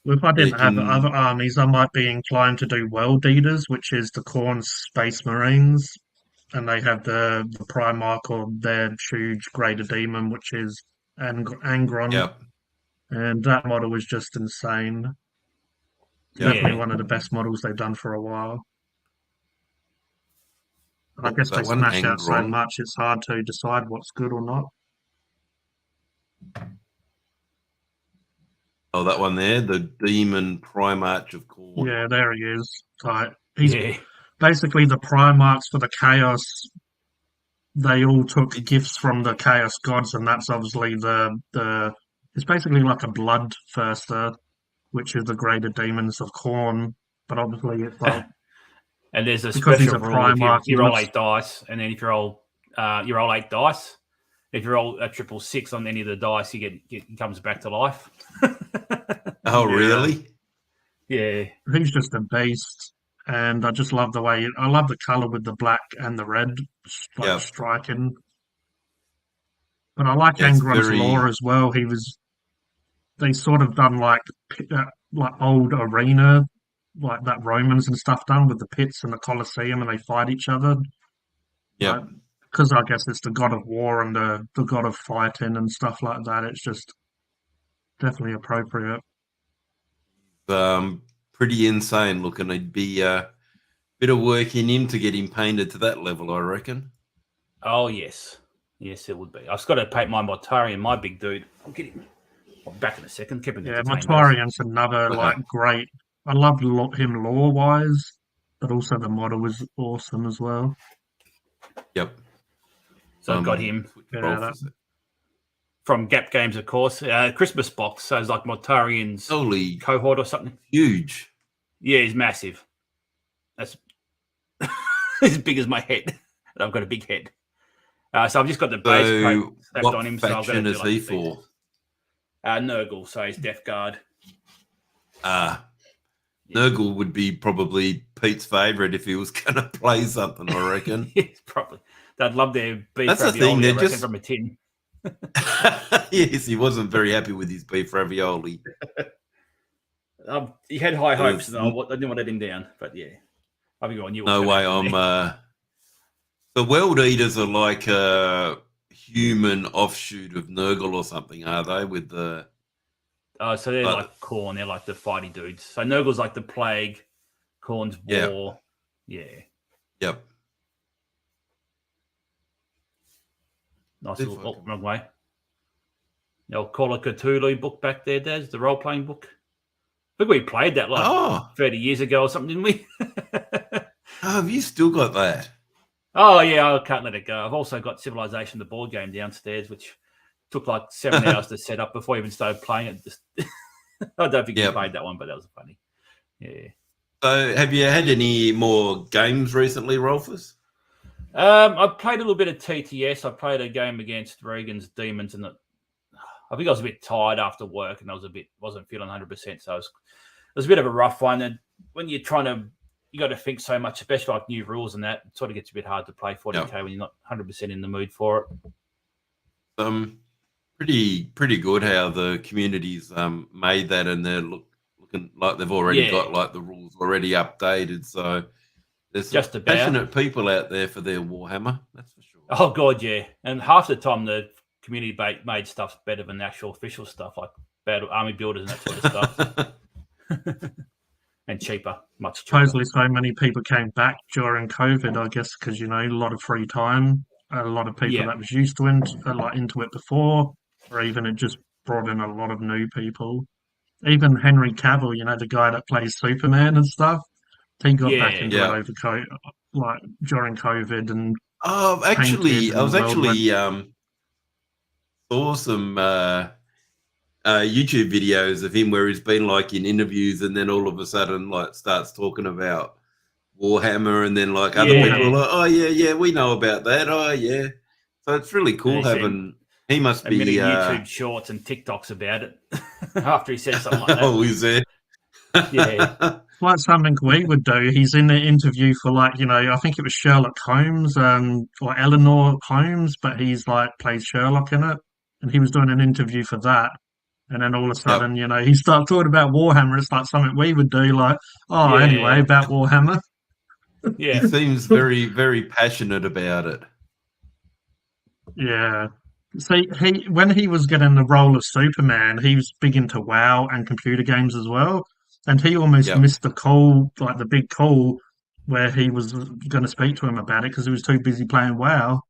If I didn't have can- other armies, I might be inclined to do World Eaters, which is the Khorne Space Marines, and they have the Primarch or their huge Greater Demon, which is Angron, Yep. and that model was just insane. Yep. Definitely Yeah. one of the best models they've done for a while. I What guess was they that one? smash out so Angron? much, it's hard to decide what's good or not. Oh, that one there, the Demon Primarch of Khorne. Yeah, there he is. Like, he's Yeah. basically the Primarchs for the Chaos. They all took gifts from the Chaos Gods, and that's obviously the. It's basically like a Bloodthirster, which is the greater demons of Khorne. But obviously, it's like And there's a because he's special a rule if Primarch, you he roll looks- 8 dice, and then if you roll 8 dice, if you roll a 666 on any of the dice, he comes back to life. Oh, Yeah. really? Yeah. he's just a beast, and I just love the way I love the color with the black and the red, like Yep. striking. But I like Yeah, it's Angron's very- lore as well. They sort of done like old arena, like that Romans and stuff done with the pits and the Colosseum, and they fight each other. Yep. Because I guess it's the god of war and the god of fighting and stuff like that. It's just definitely appropriate. Pretty insane looking. It'd be a bit of work in him to get him painted to that level, I reckon. Oh, yes. Yes, it would be. I've got to paint my Mortarion, my big dude. I'll get him back in a second. Keep him Yeah, entertained, Mortarion's another Okay. like great. I love him lore wise, but also the model was awesome as well. Yep. So I've got him Yeah, Rolf that- is it? from Gap Games, of course. Christmas box. So it's like Mortarion's Holy cohort or something. huge. Yeah, he's massive. That's as big as my head. I've got a big head. So I've just got the base coat So, stacked what on him. So I've got to faction do is like he the for? feet. Nurgle, so he's Death Guard. Ah, Yeah. Nurgle would be probably Pete's favourite if he was going to play something, I reckon. Yes, probably. They'd love their beef That's the ravioli, thing, I they're reckon, just- from a tin. Yes, he wasn't very happy with his beef ravioli. He had high hopes, There's- and I didn't want to let him down. But yeah, I think I knew. No way, the World Eaters are like a human offshoot of Nurgle or something, are they? With the So they're But- like Khorne. They're like the fighty dudes. So Nurgle's like the plague. Khorne's Yeah. war. Yeah, yep. nice If little. I Oh, can- wrong way. The old Call of Cthulhu book back there, Daz, the role playing book. I think we played that like Oh, 30 years ago or something, didn't we? have you still got that? Oh yeah, I can't let it go. I've also got Civilization, the board game downstairs, which took like 7 hours to set up before I even started playing it. Just I don't think you Yep. played that one, but that was funny. Yeah. So, have you had any more games recently, Rolfus? I played a little bit of TTS. I played a game against Regan's Demons, and I think I was a bit tired after work, and wasn't feeling 100%. So it was a bit of a rough one. And when you're you got to think so much, especially like new rules and that. It sort of gets a bit hard to play 40k when you're not 100% in the mood for it. Pretty good how the community's made that, and they're looking like they've already got like the rules already updated. So there's some Just about. passionate people out there for their Warhammer. That's for sure. Oh god, yeah. And half the time the community made stuff better than the actual official stuff, like battle army builders and that sort of stuff, and cheaper, much cheaper. Supposedly, so many people came back during COVID, I guess, because a lot of free time, a lot of people Yeah. that was used to into it before, or even it just brought in a lot of new people. Even Henry Cavill, the guy that plays Superman and stuff, he got back into Yeah. it over during COVID, and Oh, Painted actually, I was and well actually saw some YouTube videos of him where he's been like in interviews, and then all of a sudden like starts talking about Warhammer, and then like other Yeah. people are like, oh yeah, we know about that. Oh yeah, so it's really cool Yeah, having. He must A be. many YouTube shorts and TikToks about it after he says something like that. Oh, is there? Yeah. Like something we would do. He's in the interview for like, I think it was Sherlock Holmes, or Eleanor Holmes, but he's like plays Sherlock in it. And he was doing an interview for that. And then all of a Yep. sudden, he started talking about Warhammer. It's like something we would do, like, oh, anyway, Yeah. about Warhammer. He Yeah. seems very, very passionate about it. Yeah. See, when he was getting the role of Superman, he was big into WoW and computer games as well. And he almost Yep. missed the call, like the big call, where he was going to speak to him about it because he was too busy playing WoW.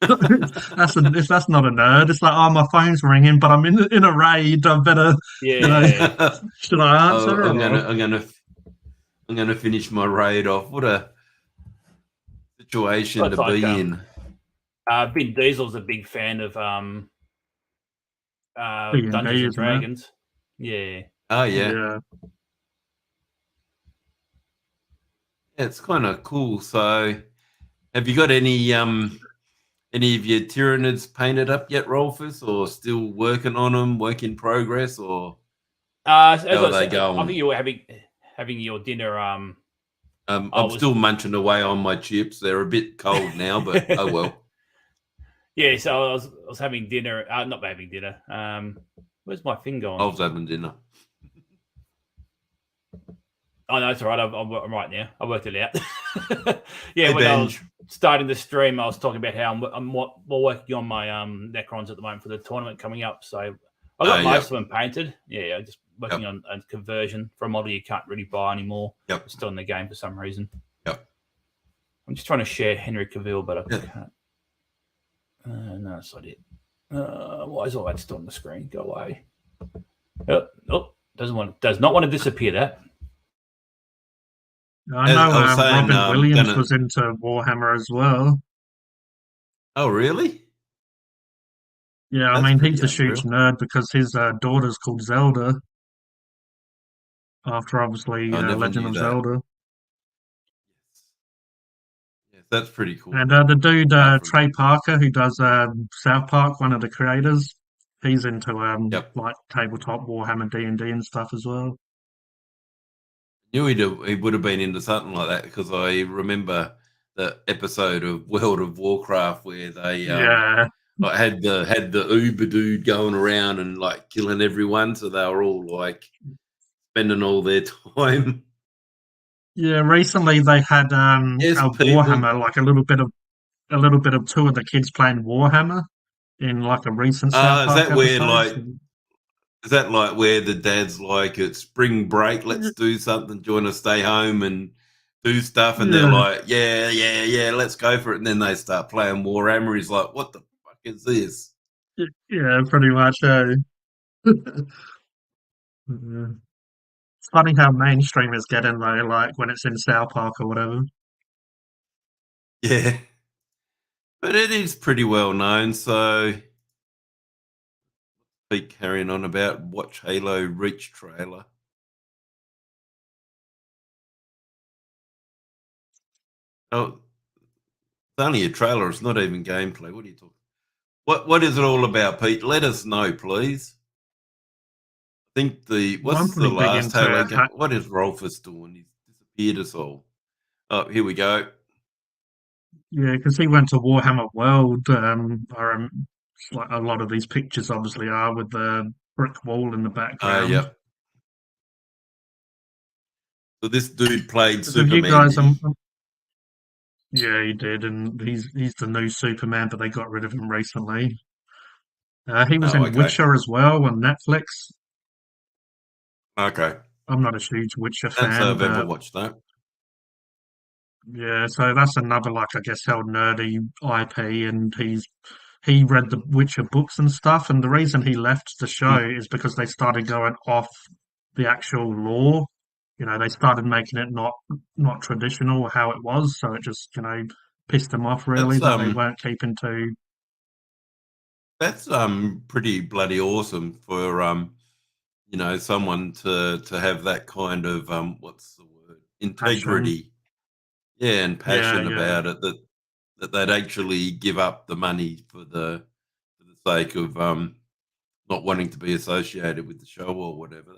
If that's not a nerd, it's like, oh, my phone's ringing, but I'm in a raid. I better, Yeah. should I Oh, answer? I'm gonna finish my raid off. What a situation Well, to it's like, be in. Vin Diesel's a big fan of D&D, Dungeons and isn't it? Dragons. Yeah. Oh yeah. Yeah. It's kind of cool. So, have you got any of your Tyranids painted up yet, Rolfus, or still working on them, work in progress, or As how I are they said, I going? think you were having your dinner. I'm was- still munching away on my chips. They're a bit cold now, but oh well. Yeah, so I was having dinner. Not having dinner. Where's my thing going? I was having dinner. Oh no, it's all right. I'm right now. I worked it out. Yeah, Hey, when I Benj. was starting the stream, I was talking about how I'm more working on my Necrons at the moment for the tournament coming up. So I got most of them painted. Yeah, just working on a conversion for a model you can't really buy anymore. Yep. It's still in the game for some reason. Yep. I'm just trying to share Henry Cavill, but I can't. No, that's not it. Why is all that still on the screen? Go away. Oh, does not want to disappear. That. I know I was saying, Robin Williams was into Warhammer as well. Oh, really? Yeah, I That's mean, pretty he's a huge unreal. nerd because his daughter's called Zelda, after obviously I never Legend knew of that. Zelda. Yes, that's pretty cool. And the dude, Apart from- Trey Parker, who does South Park, one of the creators, he's into like tabletop Warhammer D&D and stuff as well. Knew he would have been into something like that because I remember the episode of World of Warcraft where they Yeah, like, had the Uber dude going around and like killing everyone, so they were all like spending all their time. yeah. Recently they had Yes, a people. Warhammer, like a little bit of two of the kids playing Warhammer in like a recent South Is Park that where episode. is that like where the dad's like, it's spring break, let's do something, do you want to stay home and do stuff? And they're Yeah. like, yeah, let's go for it. And then they start playing Warhammer. He's like, what the fuck is this? Yeah, pretty much. Yeah. It's funny how mainstream is getting though, like when it's in South Park or whatever. Yeah. But it is pretty well known, so keep carrying on about watch Halo Reach trailer. Oh, it's only a trailer, it's not even gameplay. What are you talking? What is it all about, Pete? Let us know, please. I think what's the pretty big last into Halo game? What is Rolfus doing? He's disappeared us all. Oh, here we go. Yeah, because he went to Warhammer World. Like a lot of these pictures obviously are with the brick wall in the background. Yep. So this dude played But have you Superman. guys, did he? yeah, he did, and he's the new Superman, but they got rid of him recently. He was in okay. Witcher as well on Netflix. Okay. I'm not a huge Witcher Can't say fan, I've ever but watched that. yeah, so that's another like I guess how nerdy IP, and he read the Witcher books and stuff, and the reason he left the show is because they started going off the actual lore. They started making it not traditional how it was, so it just pissed them off really That's that they weren't keeping to. That's pretty bloody awesome for someone to have that kind of what's the word, integrity, and passion Yeah. about it, that they'd actually give up the money for the sake of not wanting to be associated with the show or whatever.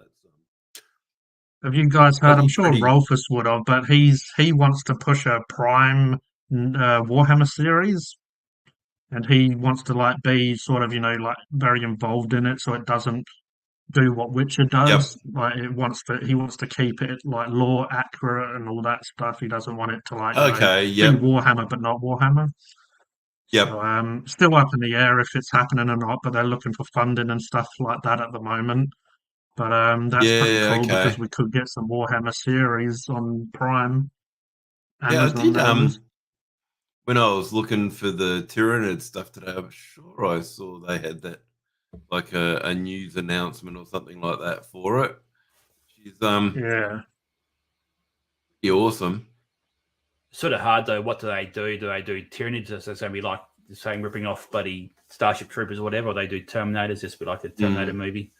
Have you guys heard? Like, I'm he's sure pretty. Rolfus would have, but he wants to push a Prime Warhammer series, and he wants to like be sort of like very involved in it, so it doesn't do what Witcher Yep. does. Like he wants to keep it like lore accurate and all that stuff. He doesn't want it to like Okay. be Yep. Warhammer but not Warhammer. Yep. So still up in the air if it's happening or not, but they're looking for funding and stuff like that at the moment. But that's pretty Yeah. cool because Okay. we could get some Warhammer series on Prime, Yeah. I Amazon did. that is. When I was looking for the Tyranid stuff today, I'm sure I saw they had that, like a news announcement or something like that for it. She's Yeah. pretty awesome. Sort of hard though. What do they do? Do they do Tyranids? Is it going to be like the same ripping off bloody Starship Troopers or whatever? Or they do Terminators, just be like a Terminator movie?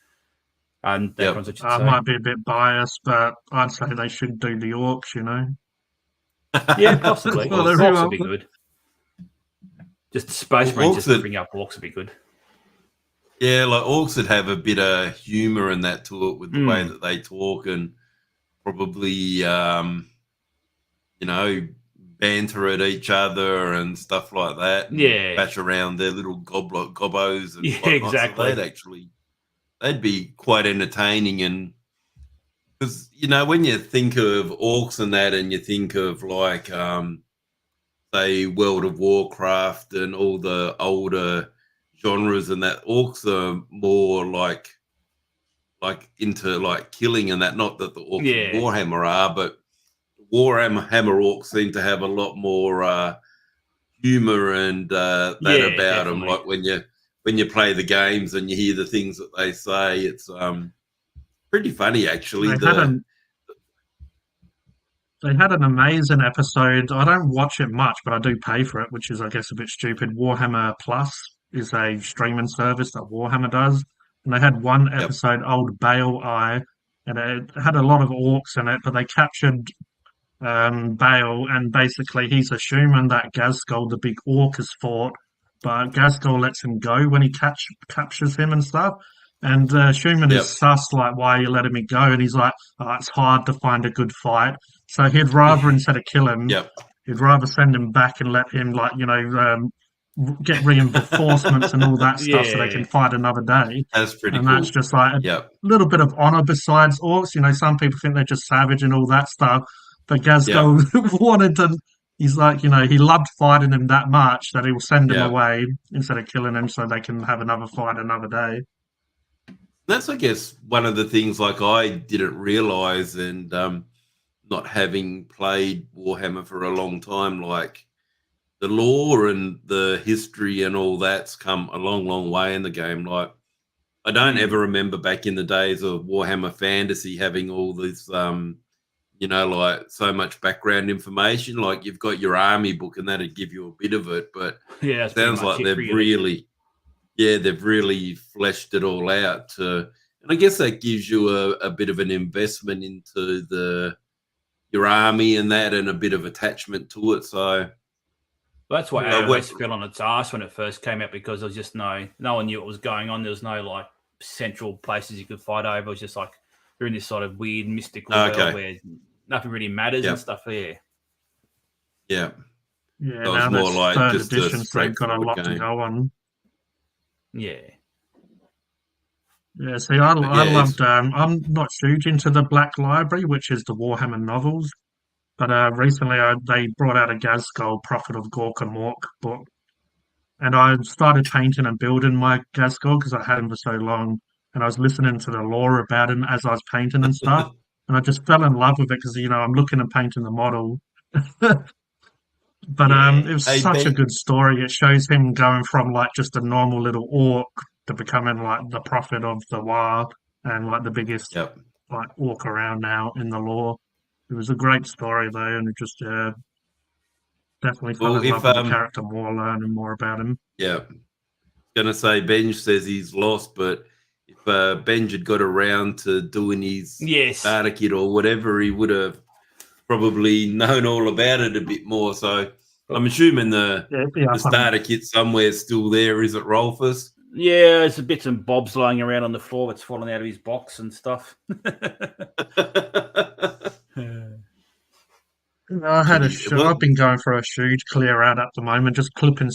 And that Yep. ones I should I say. might be a bit biased, but I'd say they should do the Orcs, Yeah, possibly. That's what Orcs everyone- would be good. Just Space Well, Marines just Orcs ripping up Orcs would be good. Yeah, like Orcs would have a bit of humor in that to it with the way that they talk and probably banter at each other and stuff like that. And Yeah. bash around their little gobbos and Yeah, whatnot. exactly. So they'd be quite entertaining. And because when you think of Orcs and that, and you think of like say World of Warcraft and all the older genres, and that Orcs are more like into like killing and that. Not that the Orcs in Warhammer are, but Warhammer Orcs seem to have a lot more humor and that about definitely. them. Like when you play the games and you hear the things that they say, it's pretty funny actually. They had an amazing episode. I don't watch it much, but I do pay for it, which is, I guess, a bit stupid. Warhammer Plus is a streaming service that Warhammer does. And they had one episode, Old Bale Eye, and it had a lot of orcs in it, but they captured Bale, and basically he's assuming that Gazgul, the big orc, has fought, but Gazgul lets him go when he captures him and stuff. And Schumann is sus, like, why are you letting me go? And he's like, oh, it's hard to find a good fight. So he'd rather, instead of kill him, he'd rather send him back and let him, like, get reinforcements and all that stuff so they can fight another day. That's pretty and cool. That's just like a little bit of honor besides orcs. Some people think they're just savage and all that stuff. But Gazgul wanted to, he's like, he loved fighting him that much that he will send him away instead of killing him so they can have another fight another day. That's, I guess, one of the things like I didn't realize, and not having played Warhammer for a long time, like the lore and the history and all that's come a long, long way in the game. Like I don't ever remember back in the days of Warhammer Fantasy having all this, like so much background information. Like you've got your army book and that'd give you a bit of it, but it sounds like they've really fleshed it all out. And I guess that gives you a bit of an investment into your army and that, and a bit of attachment to it. So that's why AOS fell on its ass when it first came out, because there was just no one knew what was going on. There was no like central places you could fight over. It was just like you're in this sort of weird mystical world where nothing really matters and stuff there. Yeah, so now more that's like third just edition, so they've got a lot to go on. Yeah. Yeah, see, I loved. I'm not huge into the Black Library, which is the Warhammer novels, but recently they brought out a Gazgul Prophet of Gork and Mork book, and I started painting and building my Gazgul because I had him for so long, and I was listening to the lore about him as I was painting and stuff, and I just fell in love with it because I'm looking and painting the model. But it was such a good story. It shows him going from like just a normal little orc to becoming like the prophet of the War and like the biggest like orc around now in the lore. It was a great story though, and it just definitely fell in love with the character more, learning more about him. Yeah, gonna say Benj says he's lost, but if Benj had got around to doing his starter kit or whatever, he would have probably known all about it a bit more. So I'm assuming the starter kit somewhere still there, is it, Rolfus? Yeah, there's bits and bobs lying around on the floor that's fallen out of his box and stuff. I've been going for a huge clear out at the moment, just clipping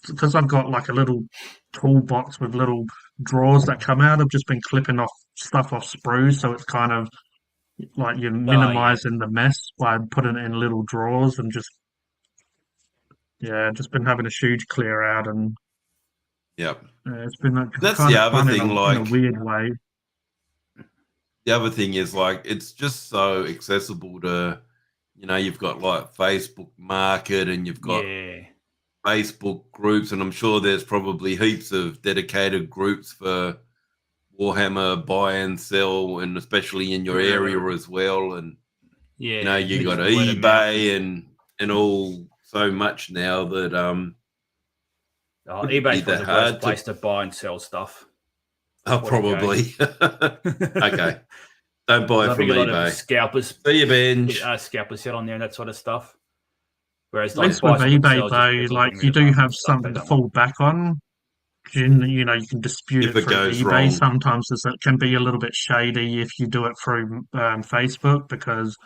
because I've got like a little toolbox with little drawers that come out. I've just been clipping off stuff off sprues, so it's kind of like you're Oh, yeah. minimizing the mess by putting it in little drawers and just been having a huge clear out, and Yep. it's been That's kind the of other fun thing. in a weird way. The other thing is like it's just so accessible to, you've got like Facebook Market and you've got Facebook groups, and I'm sure there's probably heaps of dedicated groups for Warhammer buy and sell, and especially in your area as well. And you got eBay and all so much now that eBay's the worst place to buy and sell stuff. Oh, probably. Okay. Don't buy from eBay. A lot of scalpers. See you, Benj. Scalpers sit on there and that sort of stuff. Whereas, at least with eBay, though, like you do have something to fall back on. You can dispute it through eBay. Wrong. Sometimes it can be a little bit shady if you do it through Facebook, because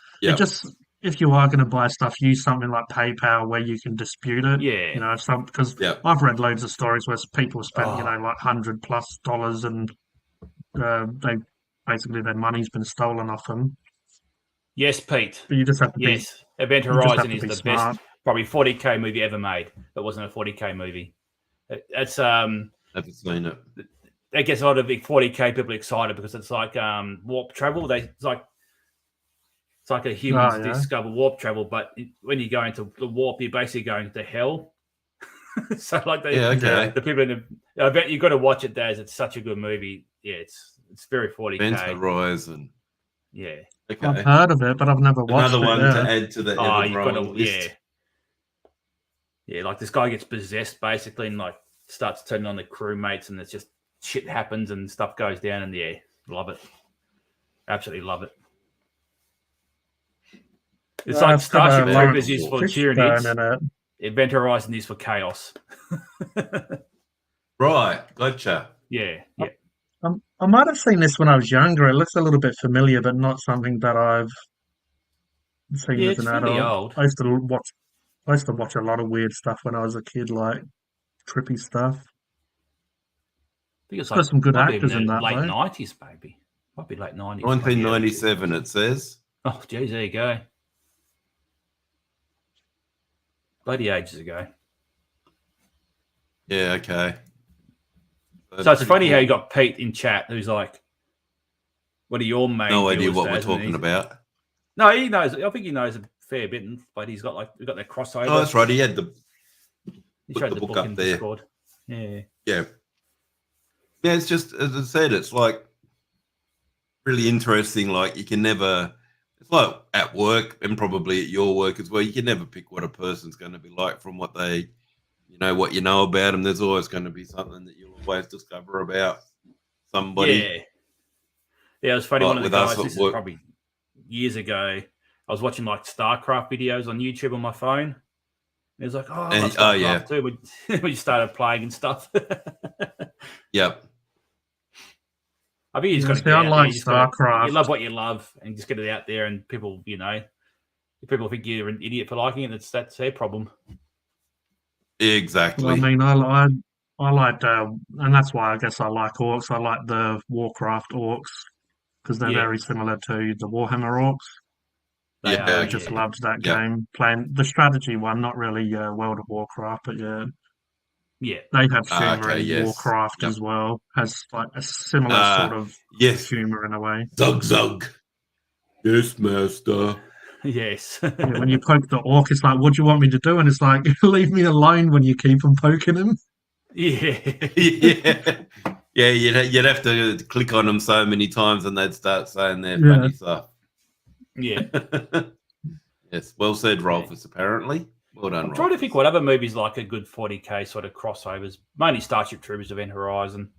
if you are going to buy stuff, use something like PayPal where you can dispute it. Yeah. Because I've read loads of stories where people spent like $100+ and they basically their money's been stolen off them. Yes, Pete. But you just have to be. Event Horizon is the best, probably 40k movie ever made. It wasn't a 40k movie. It's Never seen it. It gets a lot of big 40k people excited because it's like warp travel. It's like a humans discover warp travel, but when you go into the warp, you're basically going to hell. So like the people in the, I bet you've got to watch it, Daz. It's such a good movie. Yeah, it's very 40k. Event Horizon. Yeah. Okay. I've heard of it, but I've never watched it. Another one to add to the ever-growing list. Yeah, like this guy gets possessed basically and like starts turning on the crewmates, and it's just shit happens and stuff goes down, and love it. Absolutely love it. It's like Starship Troopers is for Tyranids. Event Horizon is for chaos. Right, gotcha. Yeah. I might have seen this when I was younger. It looks a little bit familiar, but not something that I've seen as an adult. Old. I used to watch a lot of weird stuff when I was a kid, like trippy stuff. I think it's like some good actors in that. Late 90s, maybe. Might be late 90s. 1997, it says. Oh, geez, there you go. Bloody ages ago. Yeah, okay. So it's funny how you got Pete in chat who's like, what are your main No idea what we're talking about. No, he knows. I think he knows a fair bit, but we've got that crossover. Oh, that's right. He had he showed the book up there. Discord. Yeah. Yeah, it's just, as I said, it's like really interesting. Like it's like at work and probably at your work as well. You can never pick what a person's going to be like from what they, what you know about them. There's always going to be something that you'll always discover about somebody. Yeah, it was funny. One of the guys, this is probably years ago, I was watching like StarCraft videos on YouTube on my phone. It was like, StarCraft too. When you started playing and stuff. Yep. I think he's got to get out like StarCraft. You love what you love, and just get it out there. And people, if people think you're an idiot for liking it, that's their problem. Exactly. Well, I mean, I like, and that's why I guess I like orcs. I like the Warcraft orcs because they're very similar to the Warhammer orcs. I just loved that game. Playing the strategy one, not really World of Warcraft, but they have humor in Warcraft as well. Has like a similar sort of humor in a way. Zug. Yes, master. Yes. When you poke the orc, it's like, what do you want me to do? And it's like, leave me alone when you keep on poking him. Yeah. Yeah, you'd have to click on them so many times and they'd start saying their funny stuff. Yeah. Yes, well said, Rolfus, apparently. Well done, I'm trying to think what other movies like a good 40k sort of crossovers. Mainly Starship Troopers, Event Horizon.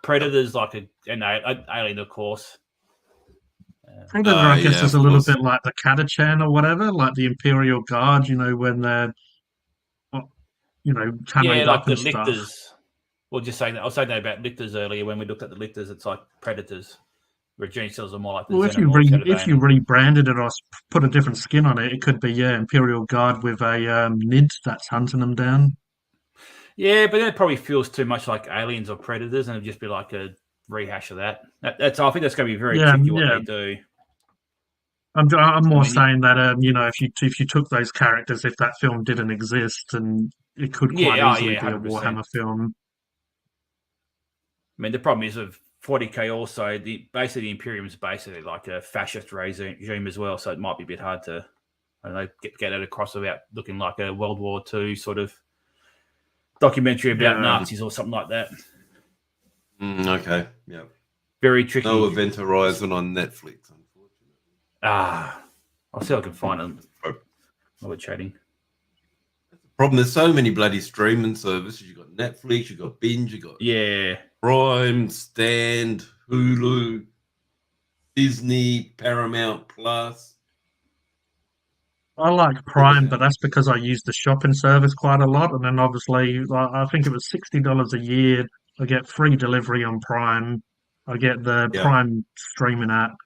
Predators, like an Alien, of course. Predator, I guess, is a little bit like the Catachan or whatever, like the Imperial Guard, when they're, canoed like up the and Lictors. stuff. We'll just say that. I was saying that about Lictors earlier when we looked at the Lictors. It's like Predators. Regine sells are more like the Well, Xenomorphs out of if you Bane. rebranded it or put a different skin on it, it could be Imperial Guard with a Nid that's hunting them down. Yeah, but that probably feels too much like Aliens or Predators, and it'd just be like a rehash of that. I think that's going to be very tricky what they do. I'm more I mean, saying that if you took those characters, if that film didn't exist, and it could quite easily be a 100%. Warhammer film. I mean, the problem is with 40k also, basically the Imperium is basically like a fascist regime as well, so it might be a bit hard to, I don't know, get it across without looking like a World War II sort of documentary about Nazis or something like that. Okay, yeah. Very tricky. No Event Horizon on Netflix, unfortunately. I'll see if I can find them while we're chatting. Problem, there's so many bloody streaming services. You got Netflix, you got Binge, you got Prime, Stand, Hulu, Disney, Paramount Plus. I like Prime, but that's because I use the shopping service quite a lot, and then obviously, I think it was $60 a year. I get free delivery on Prime. I get the Prime streaming app,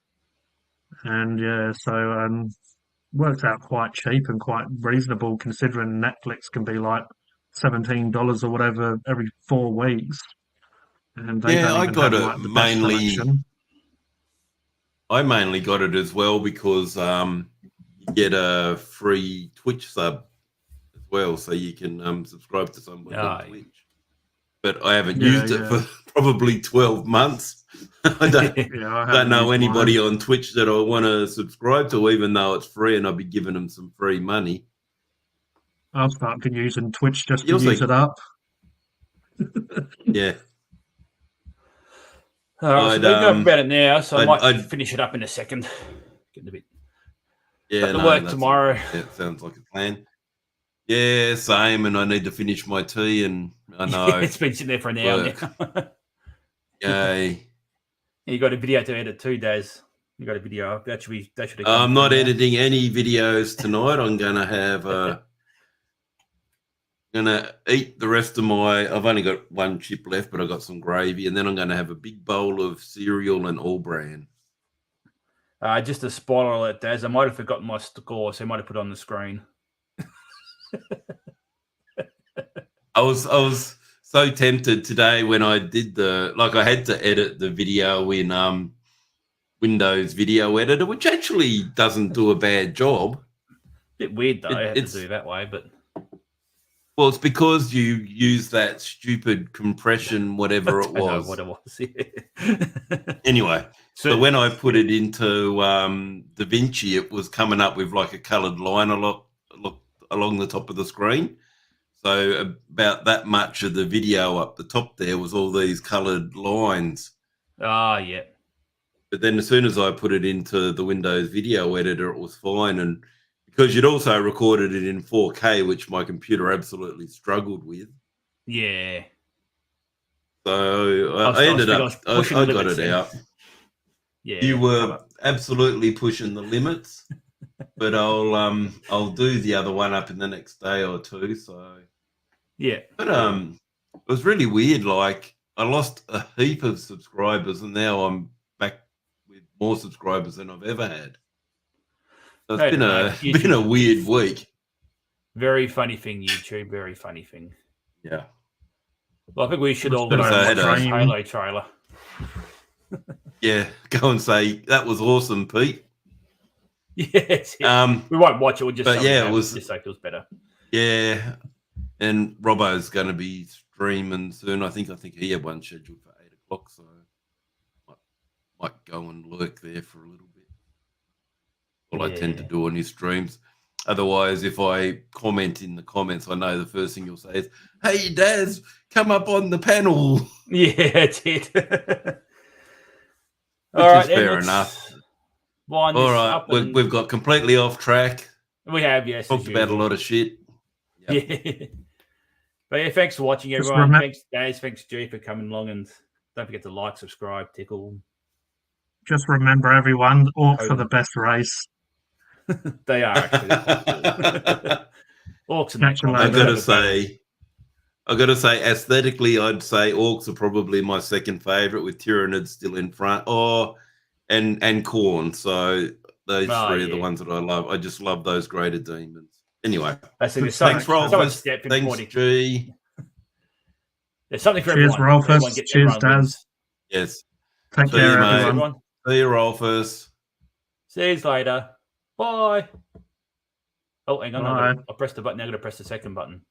and so works out quite cheap and quite reasonable considering Netflix can be like $17 or whatever every 4 weeks, and they don't even have like the best selection. I mainly got it as well because you get a free Twitch sub as well, so you can subscribe to somebody on Twitch. But I haven't used it for probably 12 months. I don't know anybody on Twitch that I want to subscribe to, even though it's free, and I'll be giving them some free money. I'll start using Twitch just to use it up. Yeah. All right, so we go about it now, so I might finish it up in a second. Getting a bit. Yeah, to work tomorrow. It sounds like a plan. Yeah, same, and I need to finish my tea, and I know it's been sitting there for an hour now. Yay! You got a video to edit too, Daz. You got a video. That should have. I'm not editing any videos tonight. I'm gonna have gonna eat the rest of my. I've only got one chip left, but I've got some gravy, and then I'm gonna have a big bowl of cereal and all bran. Just a spoiler alert, Daz. I might have forgotten my score, so I might have put it on the screen. I was so tempted today when I did I had to edit the video in Windows Video Editor, which actually doesn't do a bad job. Bit weird though, I had to do it that way, but well, it's because you use that stupid compression, whatever it was. What it was. Anyway, so when I put it into DaVinci, it was coming up with like a coloured line along the top of the screen. So about that much of the video up the top there was all these coloured lines. Yeah. But then as soon as I put it into the Windows Video Editor, it was fine. And because you'd also recorded it in 4K, which my computer absolutely struggled with. Yeah. So I ended up, I got it out. Yeah. You were absolutely pushing the limits, but I'll do the other one up in the next day or two. So yeah. But it was really weird. Like I lost a heap of subscribers, and now I'm back with more subscribers than I've ever had. So it's been a weird week. Very funny thing, YouTube. Very funny thing. Yeah. Well, I think we should all go and watch the Halo trailer. Yeah, go and say that was awesome, Pete. Yes. We won't watch it. We'll just it was just say it was better. Yeah, and Robbo's going to be streaming soon. I think he had one scheduled for 8 o'clock, so might go and lurk there for a little bit. Well, I tend to do on his streams. Otherwise, if I comment in the comments, I know the first thing you'll say is, "Hey, Daz, come up on the panel." Yeah, that's it. All right, fair enough. All right, we've got completely off track. We have, yes. Talked about a lot of shit. Yep. Yeah. But yeah, thanks for watching, everyone. Thanks, Daz. Thanks, G, for coming along. And don't forget to like, subscribe, tickle. Just remember, everyone, orcs are the best race. They are, actually. Orcs are I got to say, aesthetically, I'd say orcs are probably my second favourite, with Tyranids still in front. Or and Corn. So those Oh, three are the yeah. ones that I love. I just love those graded demons. Anyway, That's it. There's thanks, someone Rolfus. step in Thanks, 40. G. There's something for Cheers, everyone. Rolfus. Cheers, everyone wins. Daz. Yes. Take See you, care, mate. everyone. Everyone. See you, Rolfus. See you later. Bye. Oh, hang on. Bye. I pressed the button. Now I'm going to press the second button.